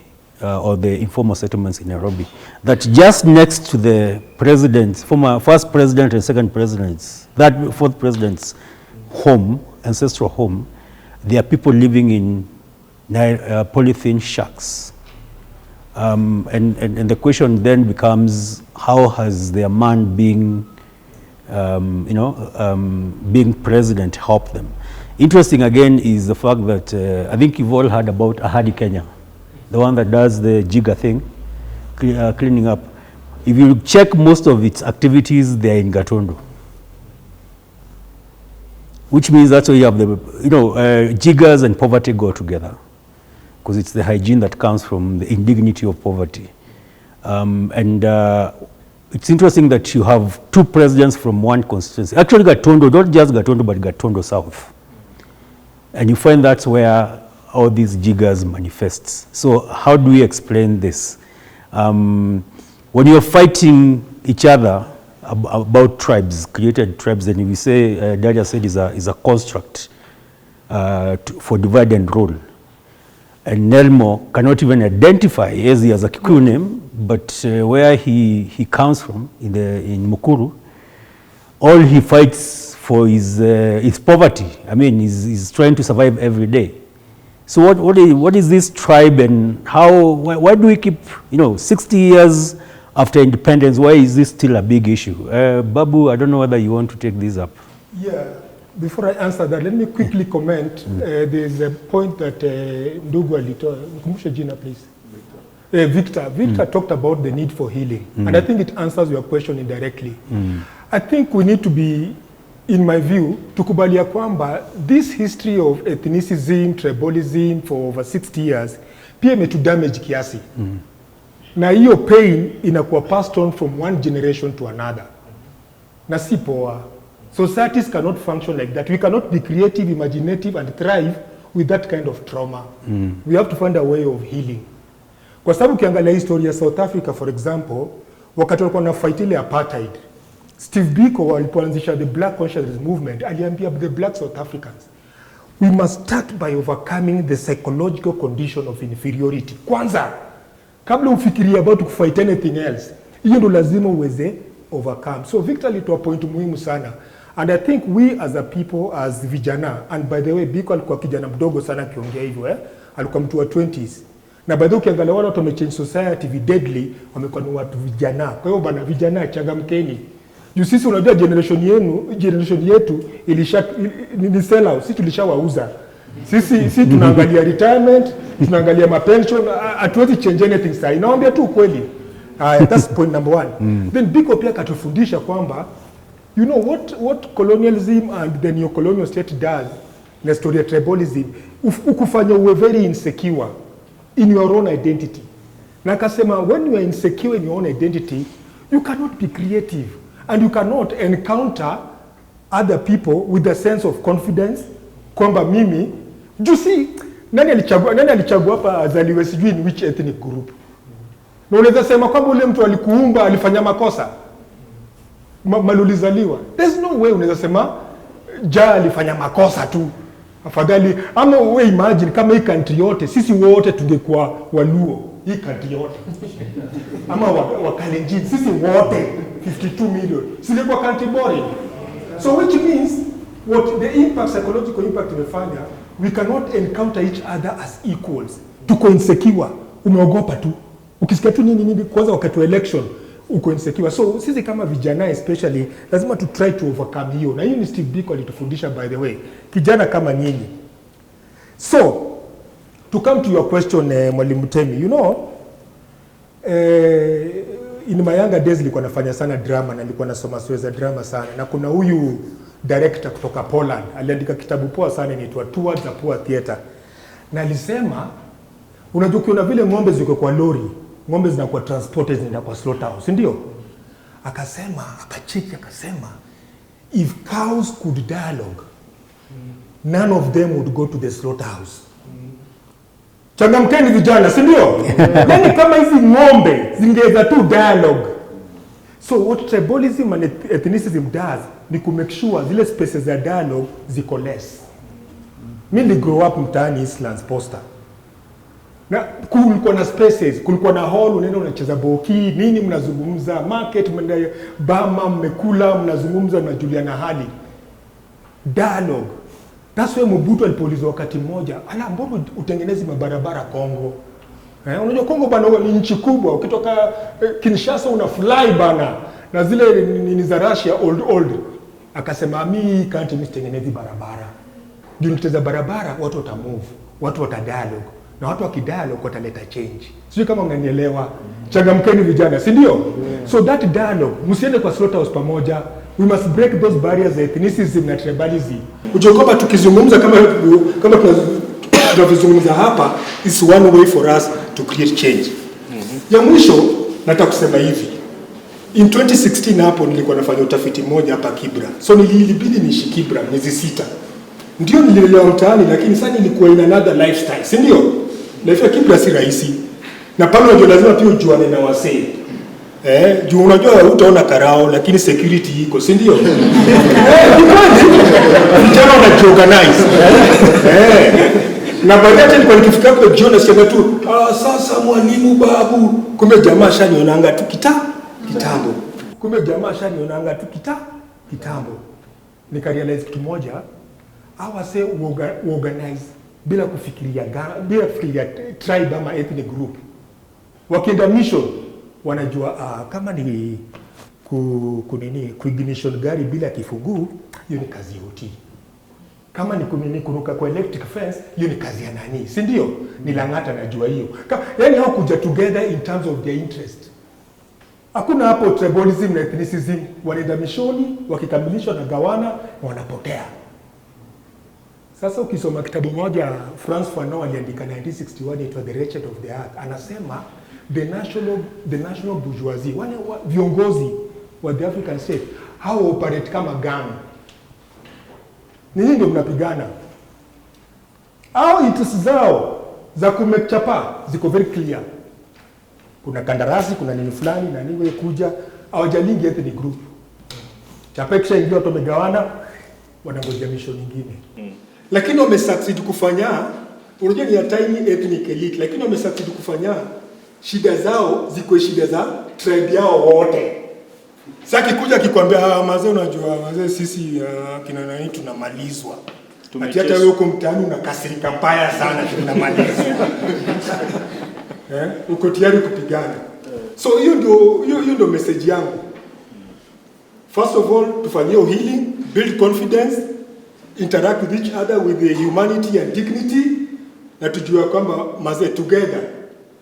or the informal settlements in Nairobi. That just next to the president's, former first president and second president's, fourth president's home, ancestral home, there are people living in polythene shacks. And the question then becomes, how has their man being president help them? Interesting again is the fact that I think you've all heard about Ahadi Kenya, the one that does the jigger thing, cleaning up. If you check most of its activities, they're in Gatondo, which means that's why you have the jiggers and poverty go together, because it's the hygiene that comes from the indignity of poverty. It's interesting that you have two presidents from one constituency. Actually, Gatondo, not just Gatondo, but Gatondo South. And you find that's where all these jiggers manifests. So how do we explain this? When you're fighting each other about tribes, created tribes, and we say, Daria said, is a construct for divide and rule. And Nelmo cannot even identify Ezi as a Kikuyu name, but where he comes from, in Mukuru, all he fights for is poverty. I mean, he's trying to survive every day. So what is this tribe, and why do we keep, 60 years after independence, why is this still a big issue? Babu, I don't know whether you want to take this up. Yeah. Before I answer that, let me quickly comment. There's a point that Ndugu alitoa, nikumbushe jina please. Victor talked about the need for healing. And I think it answers your question indirectly. I think we need to be, in my view, tukubalia kwamba this history of ethnicism, tribalism for over 60 years, pia imetu damage kiasi. Na hiyo pain inakuwa passed on from one generation to another. Na si poa. Societies cannot function like that. We cannot be creative, imaginative, and thrive with that kind of trauma. We have to find a way of healing. Kwa sababu ukiangalia historia ya South Africa, for example, wakati walikuwa na fight ile apartheid, Steve Biko alipoanzisha the Black Consciousness Movement, aliambia the Black South Africans, we must start by overcoming the psychological condition of inferiority. Kwanza, kabla ufikiria about to fight anything else, hiyo ndo lazima uweze overcome. So Victor alitoa point muhimu sana. And I think we as a people, as vijana, and by the way, Biko alikuwa kijana mdogo sana kiongea hivyo, alikuwa mtu wa 20s. Na by the way, ukiangalia wale watu wamechange society deadly, wamekuwa ni watu vijana. Kwa hiyo bana, vijana changamkeni. Juu sisi unajua generation yetu ni sell out, sisi tulishawauza. Sisi tunaangalia retirement, tunaangalia mapension, hatuwezi change anything sasa. Inaambia tu kweli. That's point number one. Then Biko pia katufundisha kwamba, you know what colonialism and the neo-colonial state does, the story of tribalism, ukufanya uwe very insecure in your own identity. Na akasema, when you are insecure in your own identity, you cannot be creative and you cannot encounter other people with a sense of confidence, kwamba mimi, jusi, nani alichagua hapa azaliwe sijui in which ethnic group? Na unaweza sema kwamba ule mtu alikuumba alifanya makosa. Malulizaliwa. There's no way unaweza sema alifanya makosa tu. Afadhali ama we imagine kama hii country yote sisi wote tungekuwa Waluo, hii country yote. Ama Wakalenjin sisi wote 52 million. Singekuwa country boring. So which means what the impact, psychological impact imefanya, we cannot encounter each other as equals. Tuko insecure, umeogopa tu. Ukisikia tu nini kwanza wakati wa election, uko insecure. So sisi kama vijana especially lazima to try to overcome hiyo. Na hiyo ni Steve Biko alitufundisha by the way. Kijana kama nyinyi. So to come to your question, Mwalimu Temi, you know, in my younger days nilikuwa nafanya sana drama na nilikuwa nasoma stories za drama sana, na kuna huyu director kutoka Poland aliandika kitabu poa sana inaitwa Towards the Poor Theatre, na alisema unajua kuna vile ng'ombe ziko kwa lori, ng'ombe zinakuwa transported zinaenda kwa slaughterhouse, ndio? Akasema, akacheki akasema, if cows could dialogue, none of them would go to the slaughterhouse. Changamkeni vijana, si ndio? Yaani kama hizi ng'ombe zingeweza tu dialogue. So what tribalism and ethnicism does ni ku make sure zile spaces za dialogue ziko less. Mimi ni grow up mtaani Eastlands Poster. Na kulikuwa na spaces, kulikuwa na hall, unaenda unacheza boki, nini mnazungumza, market mnaenda bama, mmekula, mnazungumza, mnajuliana hali. Dialogue. That's why Mobutu alipoulizwa wakati mmoja, ala mbona utengenezi mabarabara Kongo? Unajua Kongo bana ni nchi kubwa, ukitoka Kinshasa una fly bana, na zile ni za Russia old. Akasema mimi can't tengenezi barabara. Ndio niteza barabara, watu watamove, watu watadialogue, na watu wakidialogue wataleta change. Sio kama unanielewa. Changamkeni vijana, si ndio? So that dialogue, msiende kwa slaughterhouse pamoja. We must break those barriers, ethnicism na tribalism. Ujokopa tukizungumza kama tunazungumza hapa is one way for us to create change. Ya mwisho nataka kusema hivi. In 2016 hapo nilikuwa nafanya utafiti mmoja hapa Kibra. So nilibidi niishi Kibra miezi 6. Ndio nililelewa mtaani lakini sasa nilikuwa in another lifestyle, si ndio? Life ya Kibra si rahisi. Na pale unajua lazima pia ujuane na wasee. Juu unajua utaona karao lakini security iko, si ndio? Vijana wanajiorganize. Na baadaye nilikuwa nikifika kwa jioni nasema tu, sasa mwalimu babu, kumbe jamaa shanionanga tu kitambo. Kumbe jamaa shanionanga tu kitambo. Nikarealize kitu moja, hawa say organize bila kufikiria tribe ama ethnic group. Wakienda mission wanajua kama ni kuignition gari bila kifunguu, hiyo ni kazi yote. Kama ni kuruka kwa electric fence, hiyo ni kazi ya nani, si ndio? Ni Lang'ata najua hiyo. Yaani hao kuja together in terms of their interest. Hakuna hapo tribalism na ethnicism, wanaenda mishoni, wakikamilishwa na gawana, wanapotea. Sasa ukisoma kitabu moja France Fanon aliandika 1961 inaitwa The Wretched of the Earth, anasema the national bourgeoisie, wale viongozi wa the African state, hao operate kama gang. Nini ndio mnapigana? Hao interest zao za kumechapa ziko very clear. Kuna kandarasi, kuna nini fulani na nini kuja, hawajalingi ethnic group. Chapa kisha ingia watu wamegawana, wanangojea mission nyingine. Lakini wamesucceed kufanya, unajua ni ya tiny ethnic elite, lakini wamesucceed kufanya shida zao ziko shida za tribe yao wote. Sasa kikuja kikwambia mazee, unajua mazee sisi kina nani tunamalizwa. Ati hata wewe uko mtaani unakasirika mbaya sana tunamalizwa. Uko tayari kupigana. So hiyo ndio message yangu. First of all, tufanyie healing, build confidence, interact with each other with the humanity and dignity, na tujue kwamba mazee together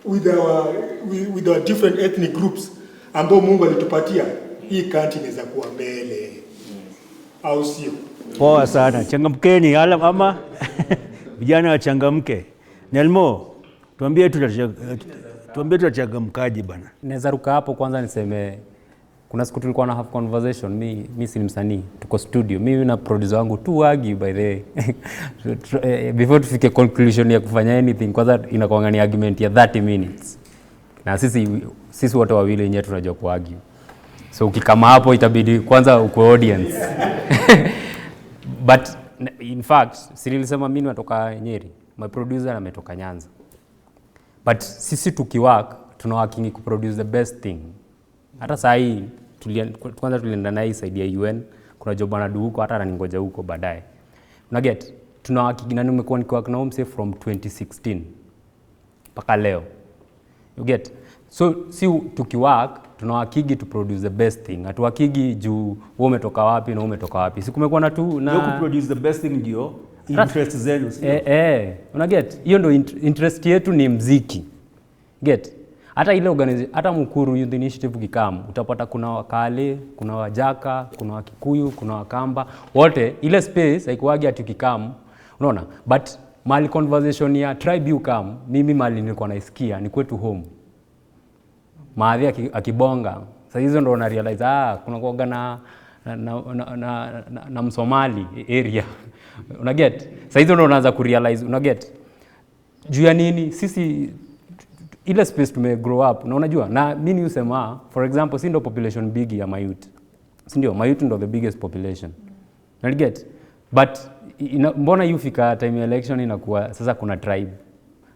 with our different ethnic groups ambao Mungu alitupatia, hii country inaweza kuwa mbele. Au sio? Poa sana. Changamkeni ama vijana wachangamke. Nelmo, tuambie tutachangamkaje bana. Naweza ruka hapo kwanza niseme kuna siku tulikuwa na have conversation, mimi si msanii, tuko studio, mimi na producer wangu tu argue by the before tufike conclusion ya kufanya anything, kwanza inakuwa ni argument ya 30 minutes. Na sisi watu wawili wenyewe tunajua kuargue. So ukikama hapo itabidi kwanza uko audience. But in fact, nilisema mimi natoka Nyeri, my producer ametoka Nyanza. But sisi tukiwork, tunaworking kuproduce the best thing. Hata saa hii kwanza tulienda naye side ya UN kuna job anadu huko hata ananingoja huko baadaye. Una get? Tunawakigi na nimekuwa nikiwork na mse from 2016 mpaka leo. You get? So si tukiwork tunawakigi to produce the best thing. Hatuwakigi juu wewe umetoka wapi na wewe umetoka wapi. Si kumekuwa na tu na ku produce the best thing ndio interest zenu. Una get? Hiyo ndio interest yetu ni mziki. Get? Hata ile organization, hata Mukuru Youth Initiative kikamu, utapata kuna Wakale, kuna Wajaka, kuna Wakikuyu, kuna Wakamba, wote ile space haikuwagi ati kikamu, unaona? But mali conversation ya tribe you come, mimi mali nilikuwa naisikia ni kwetu home. Maadhi akibonga, sasa hizo ndo na realize kuna kuoga na Msomali area. Una get? Sasa hizo ndo unaanza ku realize, una get? Juu ya nini sisi ile space tume grow up na unajua na mimi usema for example si ndo population big ya Mayut, si ndio? Mayut ndo the biggest population, na get but mbona yufika time ya election inakuwa sasa kuna tribe,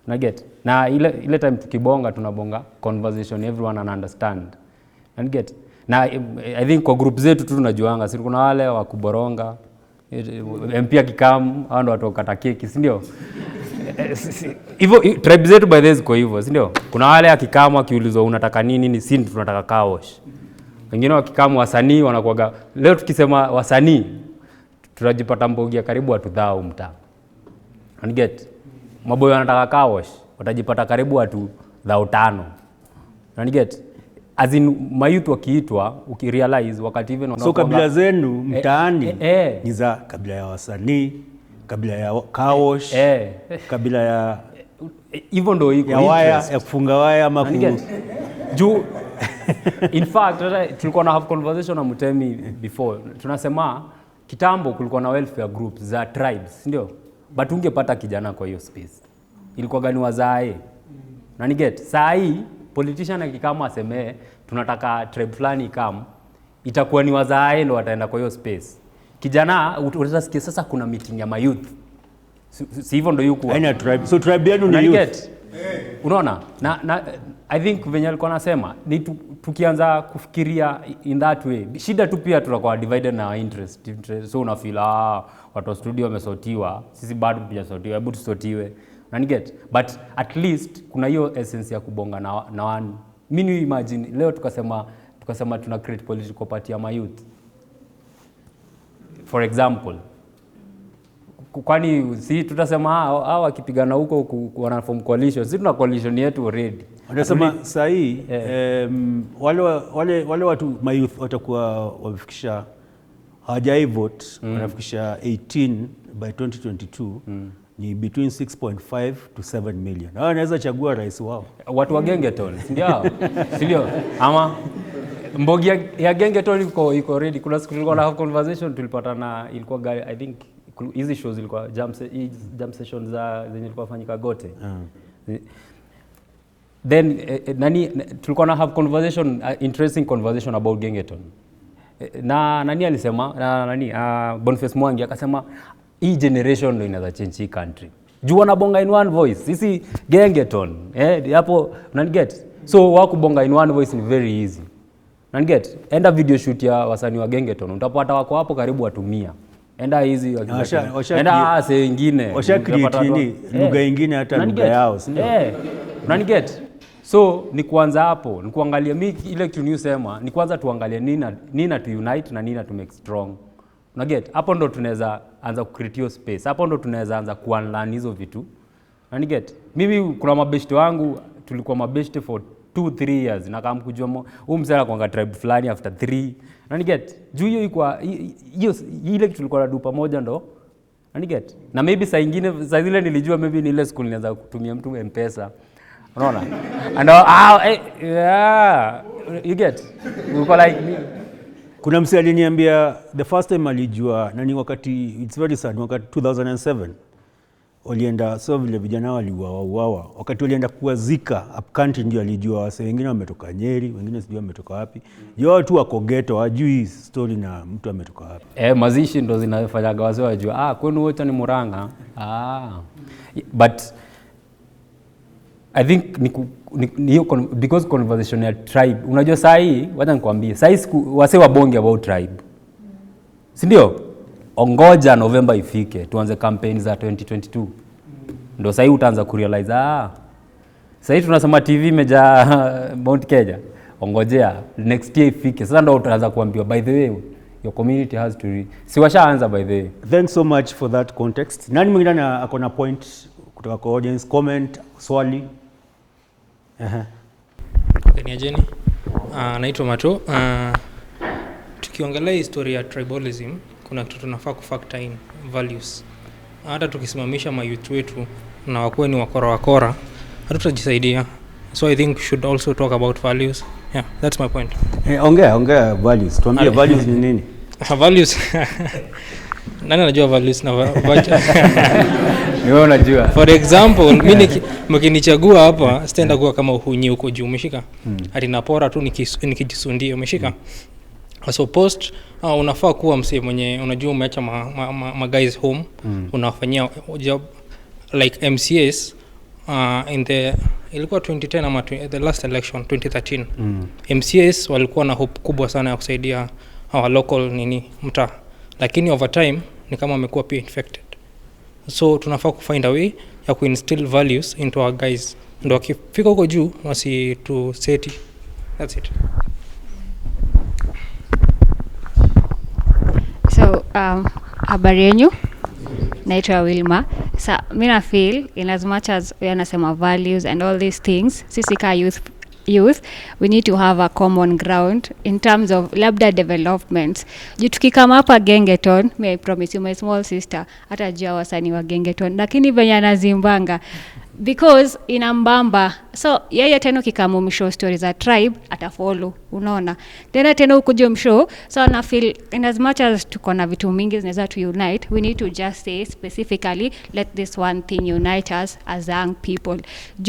na get na ile time tukibonga tunabonga conversation everyone can understand, na get na I think kwa group zetu tu tunajuanga si kuna wale wa kuboronga MP akikam hao ndo watu wakata keki, si ndio? Hivyo tribe zetu by this kwa hivyo, si ndio? Kuna wale akikama akiulizwa unataka nini, ni sisi tunataka car wash. Wengine wakikama wasanii wanakuaga leo tukisema wasanii tunajipata mbogia karibu watu 1000 mtaa. And get maboyo wanataka car wash watajipata karibu watu 500. And get as in mayuth wakiitwa ukirealize wakati even so kabila zenu mtaani ni za kabila ya wasanii, kabila ya kawosh, kabila ya hivyo ndo iko ya waya ya kufunga waya ama juu in fact tulikuwa na have conversation na Mutemi before, tunasema kitambo kulikuwa na welfare groups za tribes, ndio? But ungepata kijana kwa hiyo space ilikuwa gani wazae, na get saa hii politician akikama aseme tunataka tribe fulani come, itakuwa ni wazae ndio wataenda kwa hiyo space. Kijana utasikia sasa kuna meeting ya mayouth, si hivyo ndio yuko aina tribe, so tribe yenu ni youth. Unaona na I think venye alikuwa anasema ni tukianza kufikiria in that way, shida tu pia tunakuwa divided na interest. So una feel watu wa studio wamesotiwa, sisi bado tujasotiwa, hebu tusotiwe, na get but at least kuna hiyo essence ya kubonga na one. Mimi imagine leo tukasema tuna create political party ya mayouth for example, kwani si tutasema hao wakipigana huko wana form coalition, si tuna coalition yetu already. Wanasema saa hii wale watu mayouth watakuwa wamefikisha hawajai vote, wanafikisha 18 by 2022 ni between 6.5 to 7 million. Hao wanaweza chagua rais wao. Watu wa Gengeton, ndio ama mbogi ya Gengeton iko ready. Kuna siku tulikuwa na conversation tulipatana, ilikuwa I think hizi shows ilikuwa jam sessions zenye ilikuwa fanyika Gote. Then tulikuwa na have conversation, interesting conversation about Gengeton. Na nani alisema Boniface Mwangi akasema hii generation ndio inaweza change hii country. Juu wanabonga in one voice. Sisi Gengeton, hapo get. So wako bonga in one voice ni very easy. Get. Enda video shoot ya wasanii wa Gengeton, utapata wako hapo karibu watu 100. Enda hizi enda nyingine. Washa create nini? Lugha nyingine hata lugha yao, si ndio? Get. So ni kuanza hapo, ni kuangalia mimi ile kitu niusema, ni kwanza tuangalie nini to unite na nini to make strong. Na get hapo ndo tunaweza anza ku create your space. Hapo ndo tunaweza anza kuunlearn hizo vitu. Na get mimi kuna mabeshte wangu tulikuwa mabeshte for 2-3 years na kama kujua huyu mzee anakuanga tribe fulani after 3. Na get juu hiyo iko hiyo ile kitu tulikuwa na dupa moja ndo. Na get na maybe saa nyingine saa zile nilijua maybe ni ile school nianza kutumia mtu M-Pesa. Unaona? And yeah, you get. Uko like kuna msee aliniambia the first time alijua nani wakati it's very sad wakati 2007 walienda so vile vijana waliuawa wakati walienda kuwazika up country, ndio alijua wase wengine wametoka Nyeri, wengine sijui wametoka wapi. Yo watu wako ghetto hajui story na mtu ametoka wapi. Mazishi ndo zinafanyaga wase wajua kwenu wote ni Murang'a. But I think ni because conversation ya tribe. Unajua saa hii wacha nikwambie, saa hii wase wabonge about tribe. Sindio? Ongoja November ifike, tuanze campaign za 2022. Ndio sasa utaanza kurealize, sasa tunasema TV imejaa Mount Kenya. Ongojea next year ifike. Sasa ndio utaanza kuambiwa, by the way, your community has to si washaanza by the way. Thanks so much for that context. Nani mwingine ako na point kutoka kwa audience, comment, swali? Niajeni. Naitwa Mato. Tukiongelea historia ya tribalism, kuna kitu tunafaa kufactor in values. Hata tukisimamisha mayouth wetu na wakuwe ni wakora, hatutajisaidia. So I think we should also talk about values. Yeah, that's my point. Ongea values. Tuambie values ni nini? Values. Nani anajua values na Wewe unajua. For example, mimi mkinichagua hapa stand kuwa kama uhunyi huko juu umeshika. Hadi napora tu nikijisundia umeshika. So post unafaa kuwa msee mwenye unajua umeacha ma guys home, unafanyia job like MCS in the ilikuwa 2010 ama the last election 2013. MCS walikuwa na hope kubwa sana ya kusaidia our local mtaa, lakini over time ni kama wamekuwa pia infected. So tunafaa kufind a way ya kuinstill values into our guys, ndio wakifika huko juu wasituseti. That's it. So habari yenu, naitwa Wilma. So mimi na feel in as much as we anasema values and all these things, sisi ka youth we need to have a common ground in terms of labda development. Tukikama hapa Gengeton, I promise you my small sister atajua wasanii wa Gengeton, lakini venye anazimbanga because inambamba. So yeye tena kikamo mshow stories za tribe atafollow, unaona. Tena ukuje mshow, so na feel in as much as tuko na vitu mingi zinaweza to unite, we need to just say specifically let this one thing unite us as young people.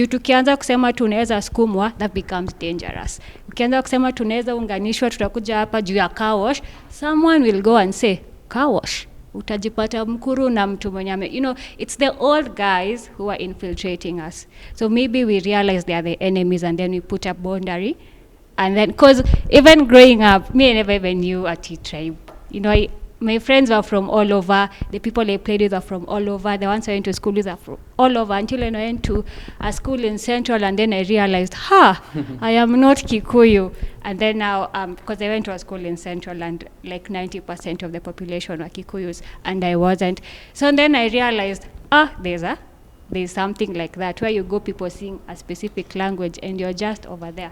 Tukianza kusema tunaweza sukumwa, that becomes dangerous. Ukianza kusema tunaweza unganishwa, tutakuja hapa juu ya car wash, someone will go and say car wash. Utajipata Mukuru na mtu mwenye it's the old guys who are infiltrating us. So maybe we realize they are the enemies and then we put a boundary. And then, because even growing up, me I never even knew a T-tribe. My friends were from all over. The people I played with are from all over. The ones I went to school with are from all over. Until I went to a school in Central, and then I realized, I am not Kikuyu. And then now, because I went to a school in Central, and like 90% of the population were Kikuyus, and I wasn't. So then I realized, there's something like that, where you go, people sing a specific language, and you're just over there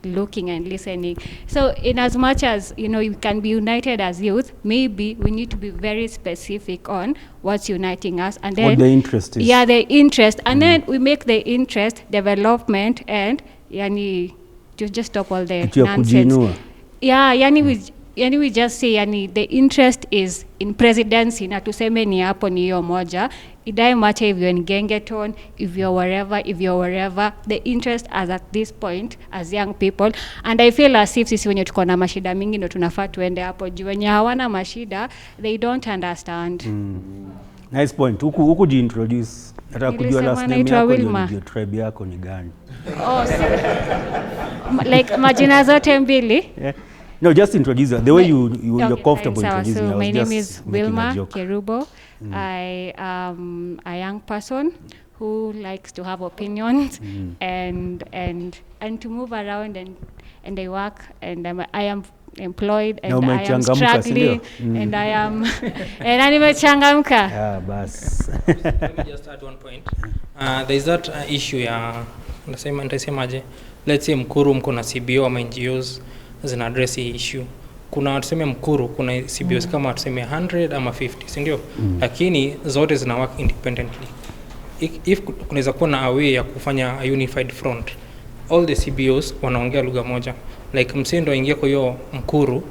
looking and listening. So in as much as you can be united as youth, maybe we need to be very specific on what's uniting us, and then what the interest is. Yeah, the interest, and then we make the interest development, and just stop all the nonsense. We just say the interest is in presidency, na tuseme ni hapo ni hiyo moja. It doesn't matter if you're in Gengeton, if you're wherever, the interest as at this point as young people. And I feel as if sisi wenye tuko na mashida mingi ndo tunafaa tuende hapo juu. Wenye hawana mashida, they don't understand. Nice point. Huku jiintroduce. Hata kujua last name yako ndio tribe yako ni gani. Like majina zote mbili? Yeah. No, just introduce the way you're comfortable introducing. So my name is Wilma Kerubo. I am a young person who likes to have opinions and to move around and I work and I am employed and I am struggling and I am Changamka. Yeah, bas. Let me just add one point. There is that issue ya nitasemaje, let's say Mukuru mko na CBO ama NGOs zina address hii issue. Kuna tuseme Mukuru kuna CBOs kama tuseme 100 ama 50, si ndio? Lakini zote zina work independently. If kunaweza kuwa na a way ya kufanya a unified front, all the CBOs wanaongea lugha moja. Like msee ndo aingia kwa hiyo Mukuru,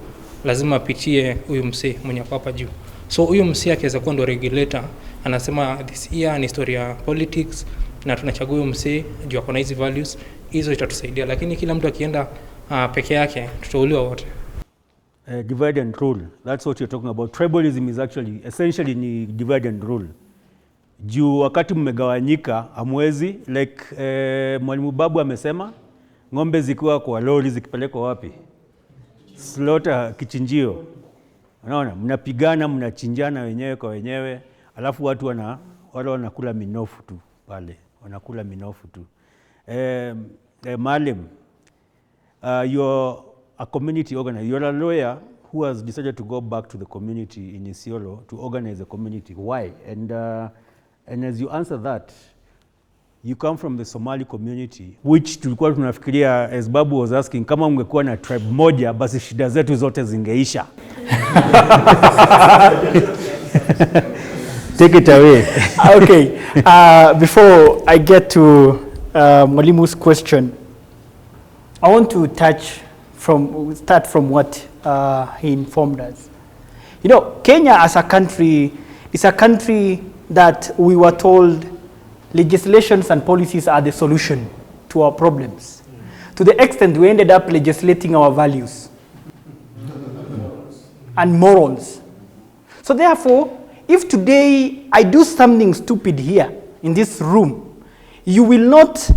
lazima apitie huyu msee mwenye hapa juu. So huyu msee akiweza kuwa ndo regulator, anasema this year ni story ya politics na tunachagua huyu msee juu ako na hizi values, hizo itatusaidia. Lakini kila mtu akienda peke yake tutauliwa wote. Divide and rule, that's what you're talking about. Tribalism is actually essentially ni divide and rule. Juu wakati mmegawanyika hamwezi, like Mwalimu Babu amesema ng'ombe zikiwa kwa lori zikipelekwa wapi? Slaughter, kichinjio. Unaona, mnapigana, mnachinjana wenyewe kwa wenyewe, alafu watu wale wanakula minofu tu pale, wanakula minofu tu. Maalim, you're a community organizer. You're a lawyer who has decided to go back to the community in Isiolo to organize a community. Why? And as you answer that, you come from the Somali community, which tulikuwa tunafikiria, as Babu was asking, kama ungekuwa na tribe moja, basi shida zetu zote zingeisha. Take it away. Okay, before I get to Mwalimu's question, I want to start from what he informed us. You know, Kenya as a country is a country that we were told legislations and policies are the solution to our problems. To the extent we ended up legislating our values and morals. So therefore, if today I do something stupid here in this room, you will not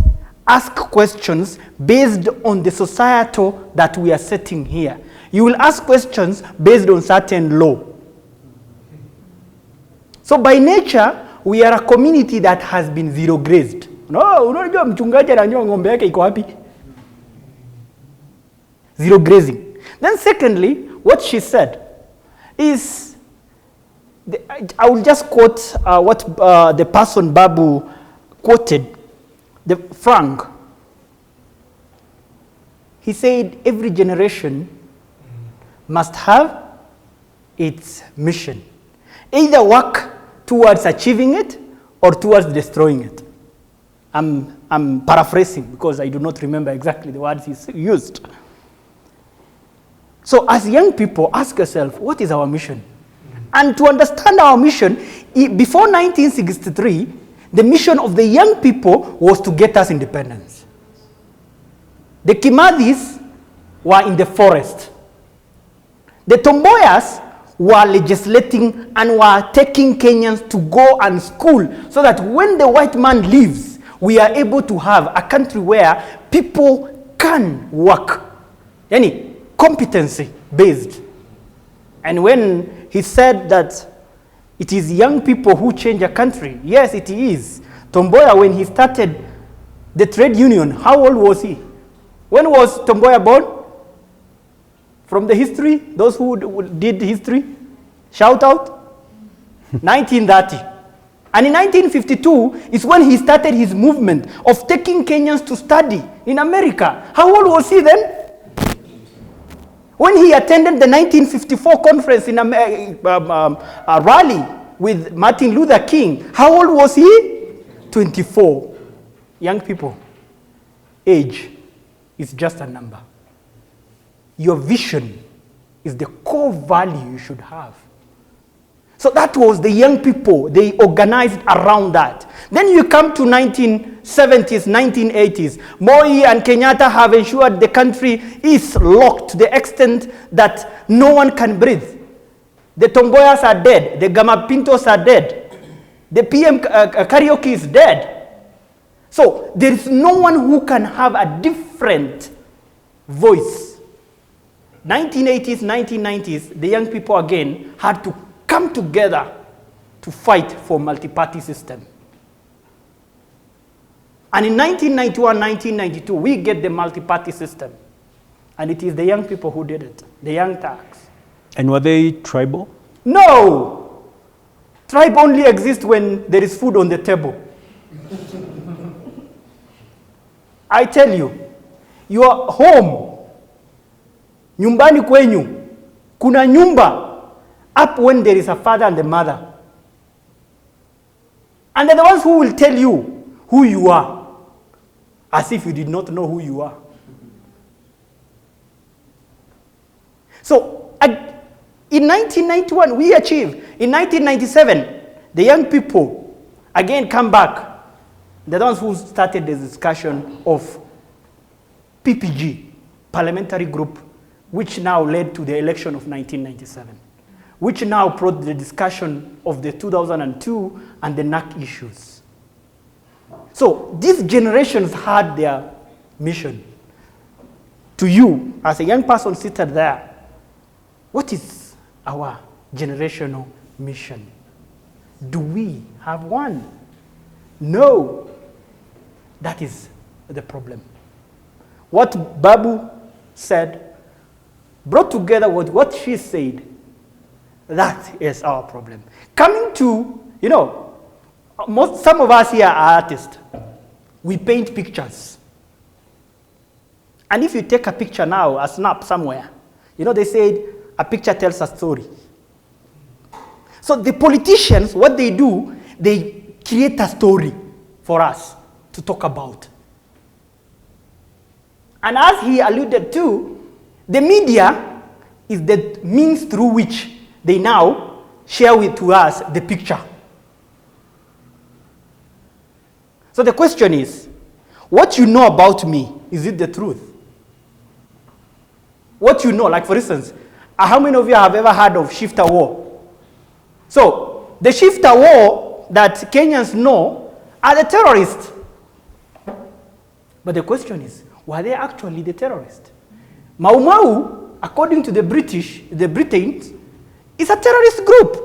ask questions based on the societal that we are setting here. You will ask questions based on certain law. So by nature, we are a community that has been zero grazed. No, unajua mchungaji ananyoa ng'ombe yake iko wapi? Zero grazing. Then secondly, what she said is, I will just quote what the person Babu quoted, Frank. He said every generation must have its mission. Either work towards achieving it or towards destroying it. I'm paraphrasing because I do not remember exactly the words he used. So as young people, ask yourself, what is our mission? And to understand our mission, before 1963, the mission of the young people was to get us independence. The Kimathis were in the forest. The Tomboyas were legislating and were taking Kenyans to go and school so that when the white man leaves, we are able to have a country where people can work. Yani, competency based. And when he said that it is young people who change a country, yes, it is. Tomboya, when he started the trade union, how old was he? When was Tomboya born? From the history, those who did history, shout out. 1930. And in 1952 is when he started his movement of taking Kenyans to study in America. How old was he then? When he attended the 1954 conference in a rally with Martin Luther King, how old was he? 24. Young people, age is just a number. Your vision is the core value you should have. So that was the young people. They organized around that. Then you come to 1970s, 1980s. MUYI and Kenyatta have ensured the country is locked to the extent that no one can breathe. The Tomboyas are dead. The Gamapintos are dead. The PM karaoke is dead. So there is no one who can have a different voice. 1980s, 1990s, the young people again had to come together to fight for multi-party system. And in 1991, 1992, we get the multi-party system. And it is the young people who did it, the young Turks. And were they tribal? No! Tribe only exists when there is food on the table. I tell you, your home, nyumbani kwenyu, kuna nyumba, up when there is a father and a mother. And they're the ones who will tell you who you are, as if you did not know who you are. So, in 1991, we achieved. In 1997, the young people, again, come back. They're the ones who started the discussion of PPG, parliamentary group, which now led to the election of 1997. Which now brought the discussion of the 2002 and the NAC issues. So these generations had their mission. To you, as a young person seated there, what is our generational mission? Do we have one? No. That is the problem. What Babu said, brought together with what she said, that is our problem. Coming to, you know, some of us here are artists. We paint pictures. And if you take a picture now, a snap somewhere, you know, they said a picture tells a story. So the politicians, what they do, they create a story for us to talk about. And as he alluded to, the media is the means through which they now share to us the picture. So the question is, what you know about me, is it the truth? What you know, like for instance, how many of you have ever heard of shifter war? So the shifter war that Kenyans know are the terrorists. But the question is, were they actually the terrorists? Mau Mau, according to the Britons, is a terrorist group.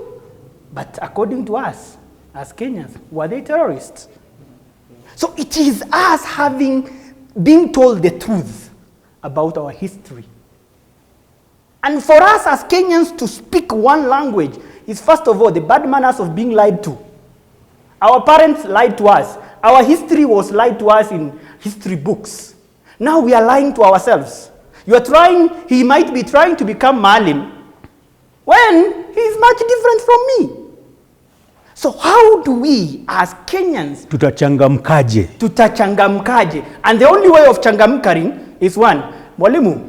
But according to us, as Kenyans, were they terrorists? So it is us being told the truth about our history. And for us as Kenyans to speak one language is first of all the bad manners of being lied to. Our parents lied to us. Our history was lied to us in history books. Now we are lying to ourselves. He might be trying to become Maalim when he is much different from me. So how do we as Kenyans tutachangamkaje? And the only way of changamkaring is one, Mwalimu.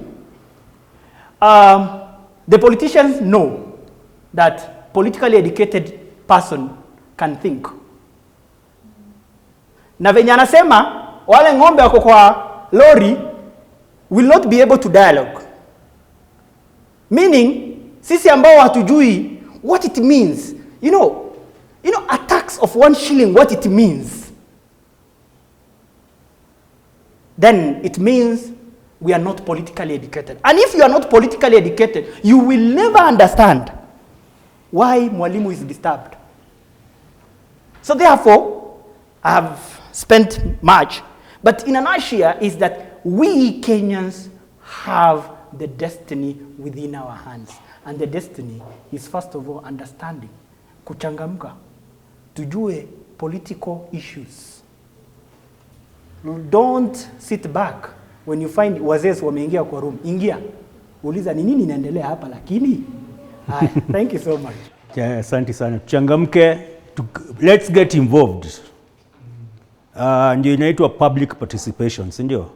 The politicians know that politically educated person can think. Na venye anasema wale ng'ombe wako kwa lori will not be able to dialogue. Meaning, sisi ambao hatujui what it means. You know, a tax of 1 shilling, what it means. Then it means we are not politically educated. And if you are not politically educated, you will never understand why Mwalimu is disturbed. So therefore, I have spent much. But in a nutshell is that we Kenyans have the destiny within our hands. And the destiny is first of all understanding. Kuchangamka. Tujue political issues. Don't sit back when you find wazee wameingia kwa room. Ingia. Uliza ni nini inaendelea hapa lakini. Thank you so much. Yeah, asante sana. Tuchangamke. Let's get involved. Ndio inaitwa public participation, si ndio?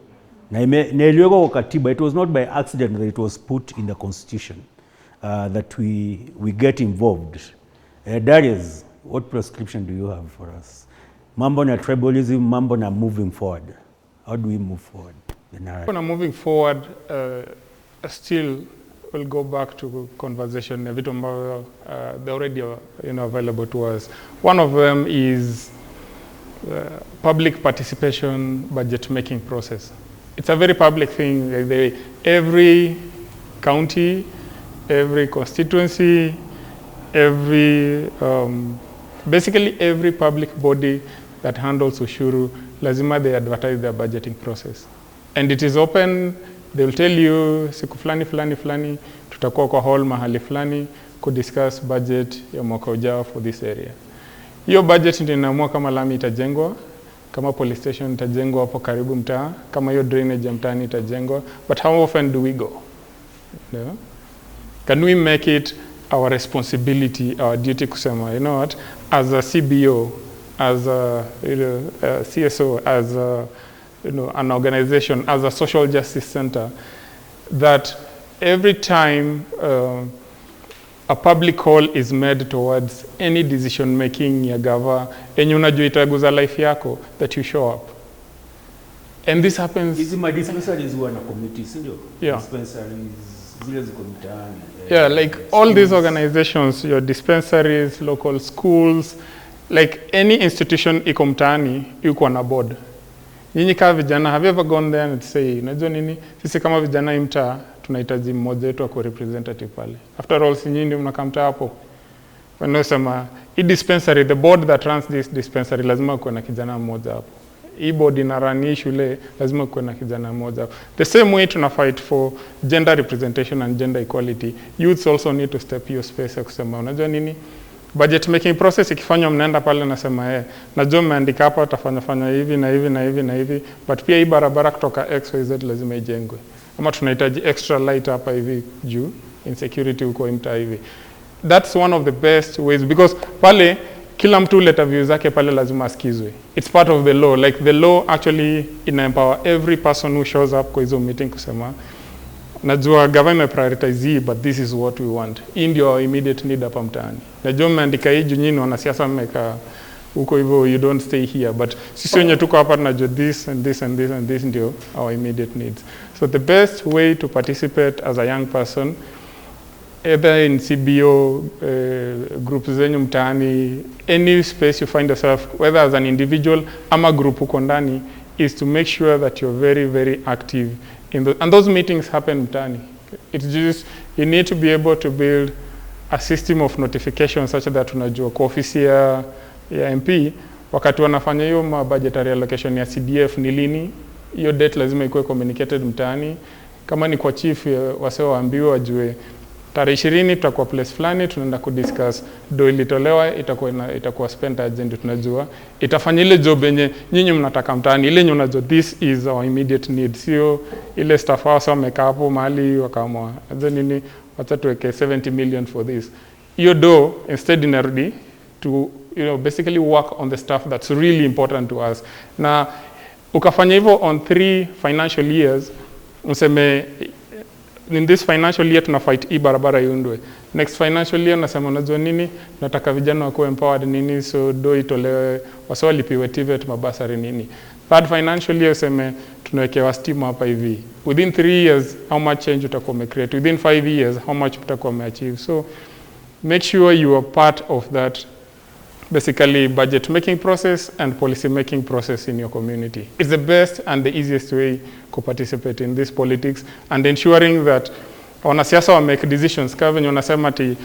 Na iliwekwa kwa katiba. It was not by accident that it was put in the constitution that we get involved. Darius, what prescription do you have for us? Mambo na tribalism, mambo na moving forward. How do we move forward? Moving forward, still we'll go back to conversation. They're already available to us. One of them is public participation budget making process. It's a very public thing. Every county, every constituency, basically every public body that handles ushuru, lazima they advertise their budgeting process. And it is open. They will tell you, siku fulani, tutakuwa kwa hall mahali fulani, kudiscuss budget ya mwaka ujao for this area. Hiyo budget ndio inaamua kama lami itajengwa, kama police station itajengwa hapo karibu mtaa, kama hiyo drainage ya mtaani itajengwa. But how often do we go? Can we make it our responsibility, our duty kusema, you know what, as a CBO, as a CSO, as a, an organization, as a social justice center, that every time a public call is made towards any decision making ya gava, enye unajua itaguza life yako, that you show up. And this happens. Hizi dispensaries huwa na committees, ndio? Yeah. Dispensaries zile ziko mtaani. Yeah, like all these organizations, your dispensaries, local schools, like any institution iko mtaani, yuko na board. Nyinyi kama vijana, have you ever gone there and say, unajua nini, sisi kama vijana imta, tunahitaji mmoja wetu ako representative pale. After all, si nyinyi mnakamta hapo. Wanasema hii dispensary, the board that runs this dispensary lazima kuwe na kijana mmoja hapo. Hii board inarani shule lazima kuwe na kijana mmoja hapo. The same way tuna fight for gender representation and gender equality. Youths also need to step your space kusema unajua nini? Budget making process ikifanywa mnaenda pale nasema najua mmeandika hapa utafanya hivi na hivi na hivi na hivi, but pia hii barabara kutoka XYZ lazima ijengwe. Ama tunahitaji extra light hapa hivi juu insecurity huko mtaa hivi. That's one of the best ways, because pale kila mtu leta views zake pale lazima asikizwe. It's part of the law. Like the law actually empower every person who shows up kwa hizo meeting kusema najua government prioritize hii, but this is what we want. Hii ndio immediate need hapa mtaani. Najua mmeandika hii juu nyinyi wanasiasa mmeka huko hivyo, you don't stay here, but sisi wenye tuko hapa tunajua this and this and this and this ndio our immediate needs. So the best way to participate as a young person, either in CBO groups zenyu mtaani, any space you find yourself, whether as an individual ama group uko ndani, is to make sure that you're very, very active in and those meetings happen mtaani. It's just, you need to be able to build a system of notification such that unajua kwa ofisi ya MP, wakati wanafanya hiyo budgetary allocation ya CDF ni lini, hiyo date lazima ikuwe communicated mtaani. Kama ni kwa chief wasio waambiwa wajue tarehe 20 tutakuwa place fulani tunaenda kudiscuss do ilitolewa itakuwa spent agenda, tunajua itafanya ile job yenye nyinyi mnataka mtaani, ile nyinyi unajua this is our immediate need, sio ile staff house wamekaa hapo mahali wakaamua nini wacha tuweke 70 million for this. Hiyo do instead inarudi to basically work on the stuff that's really important to us. Na ukafanya hivyo on 3 financial years, mseme in this financial year tuna fight hii barabara iundwe. Next financial year nasema unajua nini, nataka vijana wako empowered nini, so do itolewe wasio lipiwe TVET mabasari nini. Third financial year useme tunawekewa stima hapa hivi. Within 3 years how much change utakuwa umecreate, within 5 years how much utakuwa umeachieve. So make sure you are part of that basically budget making process and policy making process in your community. It's the best and the easiest way to participate in this politics, and ensuring that wanasiasa wa make decisions kama venye unasema ati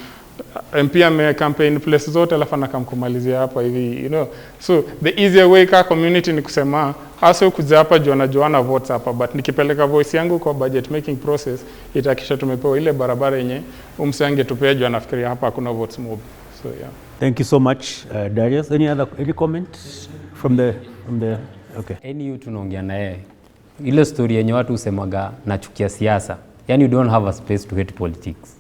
MP ame campaign place zote alafu anakamkumalizia hapa hivi, so the easier way ka community ni kusema hasa kuja hapa juu anajuana votes hapa, but nikipeleka voice yangu kwa budget making process itakisha tumepewa ile barabara yenye umsange tupea juu anafikiria hapa hakuna votes mob. So yeah. Thank you so much, Darius. Any comment from the okay. Any you tunaongea naye ile story yenye watu usemaga nachukia siasa. Yani you don't have a space to hate politics.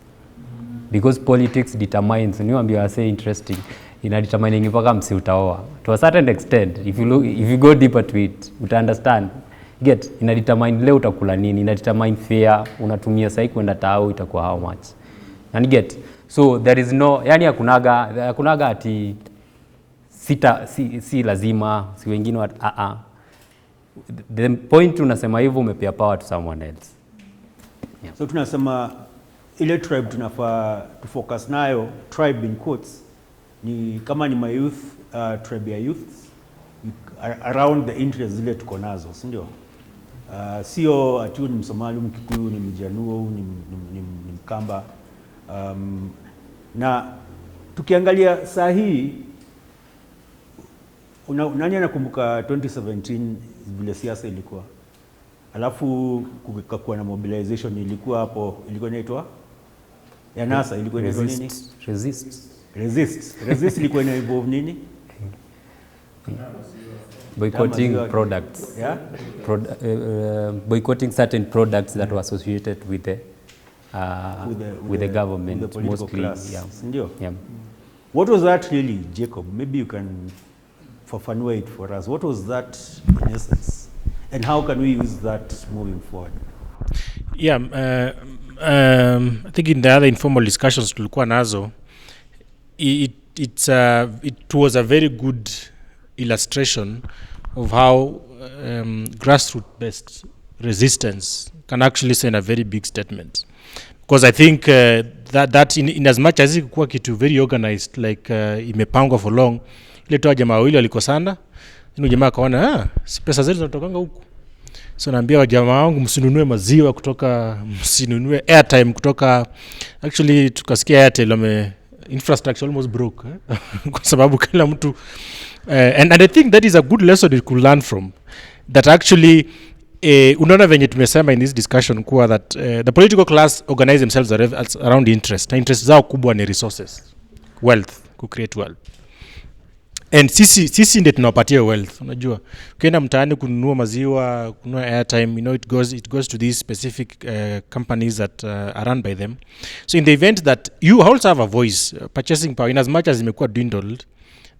Because politics determines, niwaambia say interesting, ina determining mpaka msi utaoa. To a certain extent, if you go deeper to it, uta understand. Get, ina determine leo utakula nini, ina determine fare, unatumia sai kwenda tao itakuwa how much. And get, so there is no, yani hakunaga ati si lazima, si wengine the point unasema hivyo umepea power to someone else. Yeah. So tunasema ile tribe tunafaa to focus nayo, tribe in quotes, ni kama ni my youth, tribe ya youth around the interests zile tuko nazo, si ndio? Sio ati ni Msomali, Mkikuyu, ni Mjaluo, ni Mkamba. Na tukiangalia saa hii nani anakumbuka 2017 vile siasa ilikuwa, alafu kukakuwa na mobilization ilikuwa hapo, ilikuwa inaitwa ya NASA, ilikuwa inaitwa nini? Resist ilikuwa ina involve nini? Boycotting products. Yeah? Boycotting certain products that were associated with the with the government, with the political mostly. Class. Yeah. Yeah. What was that really, Jacob? Maybe you can fafanua it for us. What was that in essence? And how can we use that moving forward? Yeah, I think in the other informal discussions tulikuwa nazo, it was a very good illustration of how grassroots-based resistance can actually send a very big statement. Because I think that in as much as ilikuwa kitu very organized, like imepangwa for long, ile toa jamaa wawili walikosana, jamaa akaona si pesa zetu zinatokanga huku. So naambia wajamaa wangu msinunue maziwa kutoka, msinunue airtime kutoka, actually tukasikia Airtel infrastructure almost broke kwa sababu kila mtu and I think that is a good lesson you could learn from, that actually unaona venye tumesema in this discussion kuwa that the political class organize themselves around interest. Interest zao kubwa ni resources, wealth, to create wealth. And sisi ndio tunawapatia wealth. Unajua ukienda mtaani kununua maziwa, kununua airtime, it goes to these specific companies that are run by them. So in the event that you also have a voice, purchasing power, in as much as imekuwa dwindled,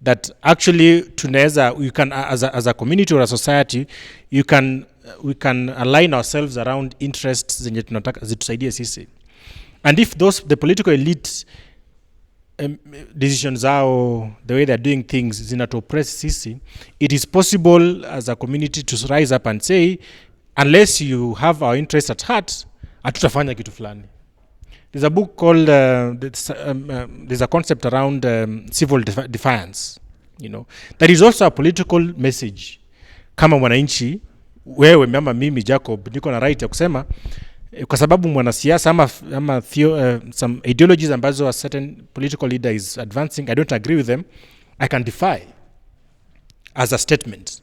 that actually tunaweza, you can as a community or a society, we can align ourselves around interests zenye tunataka zitusaidie sisi. And if the political elite decisions zao, the way they're doing things, zinatu oppress sisi, it is possible as a community to rise up and say, unless you have our interests at heart, hatutafanya kitu fulani. There's a book called, there's a concept around civil defiance, That is also a political message. Kama mwananchi, wewe mama mimi Jacob, niko na right ya kusema, kwa sababu mwanasiasa ama some ideologies ambazo a certain political leader is advancing, I don't agree with them, I can defy as a statement.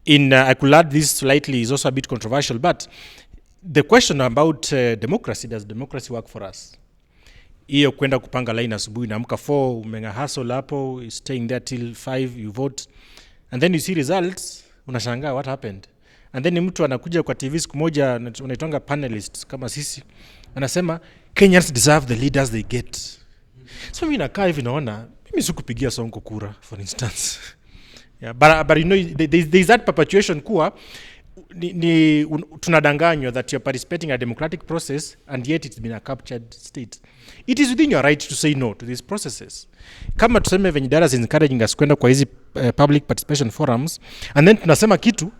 I could add this slightly, is also a bit controversial, but the question about democracy, does democracy work for us? Hiyo kwenda kupanga line asubuhi na amka 4, umenga hustle hapo, staying there till 5, you vote, and then you see results, unashangaa what happened. And then mtu anakuja kwa TV siku moja, unaitanga panelists kama sisi, anasema Kenyans deserve the leaders they get. So mimi nakaa hivi naona, mimi sikupigia Sonko kura, for instance. Yeah, but there is that perpetuation kuwa tunadanganywa that you're participating in a democratic process and yet it's been a captured state. It is within your right to say no to these processes. Kama tuseme venye dara is encouraging us kwenda kwa hizi public participation forums, and then tunasema kitu,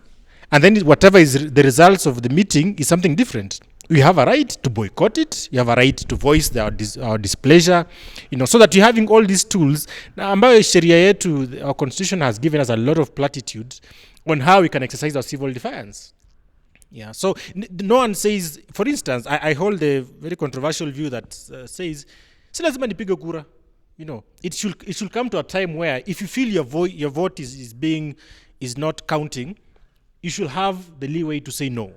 and then whatever is the results of the meeting is something different. We have a right to boycott it. You have a right to voice our displeasure, so that you're having all these tools. Na ambayo sheria yetu, our constitution has given us a lot of platitude on how we can exercise our civil defiance. Yeah. So no one says, for instance, I hold a very controversial view that says, si lazima nipige kura. It should come to a time where if you feel your vote is not counting, you should have the leeway to say no.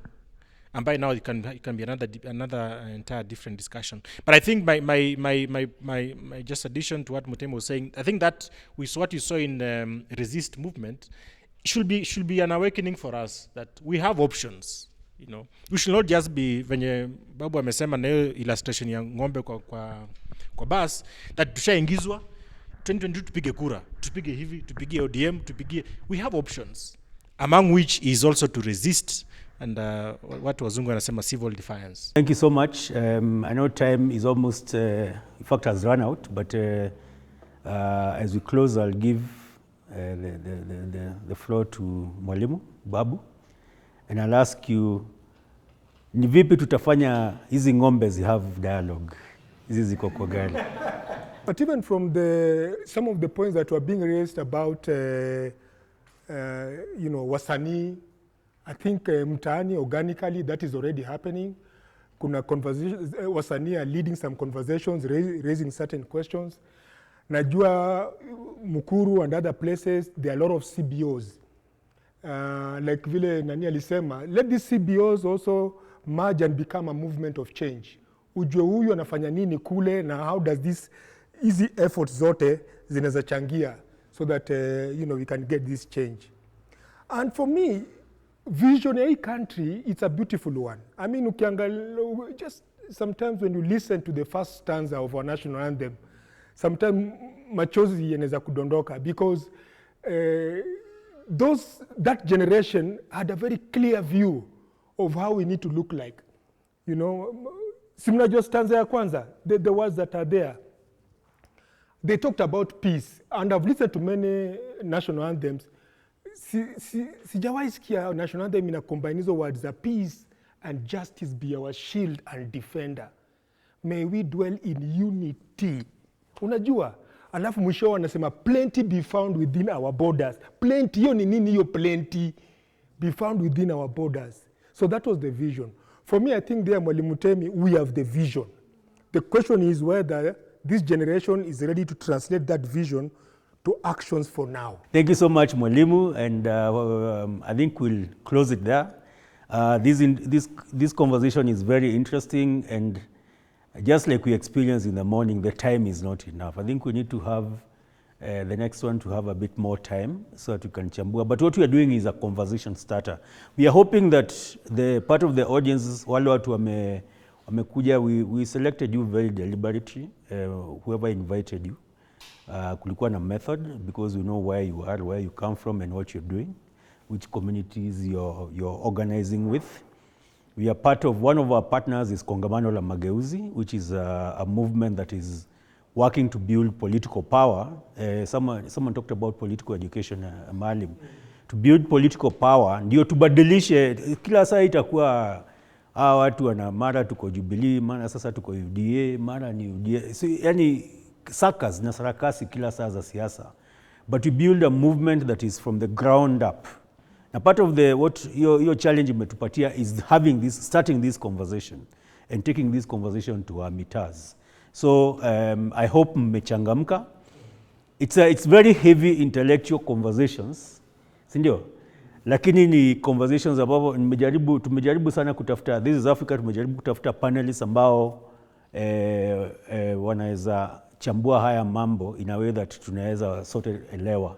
And by now it can be another entire different discussion. But I think my just addition to what Mutemo was saying, I think that with what you saw in resist movement should be an awakening for us that we have options. We should not just be venye babu amesema na illustration ya ngombe kwa bus that tushaingizwa 2022 tupige kura, tupige hivi, tupige ODM, we have options, among which is also to resist and what wazungu anasema civil defiance. Thank you so much. I know time is almost, in fact, has run out, but as we close, I'll give the floor to Mwalimu Babu, and I'll ask you, ni vipi tutafanya hizi ngombe have dialogue? Hizi ziko kwa gari. But even from some of the points that were being raised about, wasanii, I think mtaani organically that is already happening. Kuna conversations, wasanii are leading some conversations, raising certain questions. Najua Mukuru and other places, there are a lot of CBOs. Like vile nani alisema, let these CBOs also merge and become a movement of change. Ujue huyu anafanya nini kule na how does this easy efforts zote zinaweza changia so that we can get this change. And for me, vision ya hii country, it's a beautiful one. I mean, ukiangalia, just sometimes when you listen to the first stanza of our national anthem, sometimes machozi yanaweza kudondoka because that generation had a very clear view of how we need to look like. Si mnajua stanza ya kwanza, the words that are there. They talked about peace, and I've listened to many national anthems. Sijawahi sikia national anthem ina combine hizo words za peace and justice be our shield and defender. May we dwell in unity. Unajua? Alafu mwisho wanasema plenty be found within our borders. Plenty, hiyo ni nini hiyo plenty? Be found within our borders. So that was the vision. For me, I think there, Mwalimu Temi, we have the vision. The question is whether this generation is ready to translate that vision to actions for now. Thank you so much, Mwalimu, and I think we'll close it there. This conversation is very interesting, and just like we experienced in the morning, the time is not enough. I think we need to have the next one to have a bit more time so that we can chambua. But what we are doing is a conversation starter. We are hoping that the part of the audience, wale watu wamekuja, we selected you very deliberately, whoever invited you. Kulikuwa na method, because we know where you are, where you come from, and what you're doing, which communities you're organizing with. We are part of, one of our partners is Kongamano la Mageuzi, which is a movement that is working to build political power. Someone talked about political education, Maalim. To build political power, ndio tubadilishe, kila saa itakuwa watu wana mara tuko Jubilee, mara sasa tuko UDA, mara ni UDA. So, yani sakas na sarakasi kila saa za siasa. But we build a movement that is from the ground up. Na part of what your challenge imetupatia is starting this conversation and taking this conversation to our mitas. So I hope mmechangamka. It's very heavy intellectual conversations, si ndio? Lakini ni conversations ambao tumejaribu sana kutafuta, this is Africa, tumejaribu kutafuta panelists ambao wanaweza chambua haya mambo in a way that tunaweza sote elewa.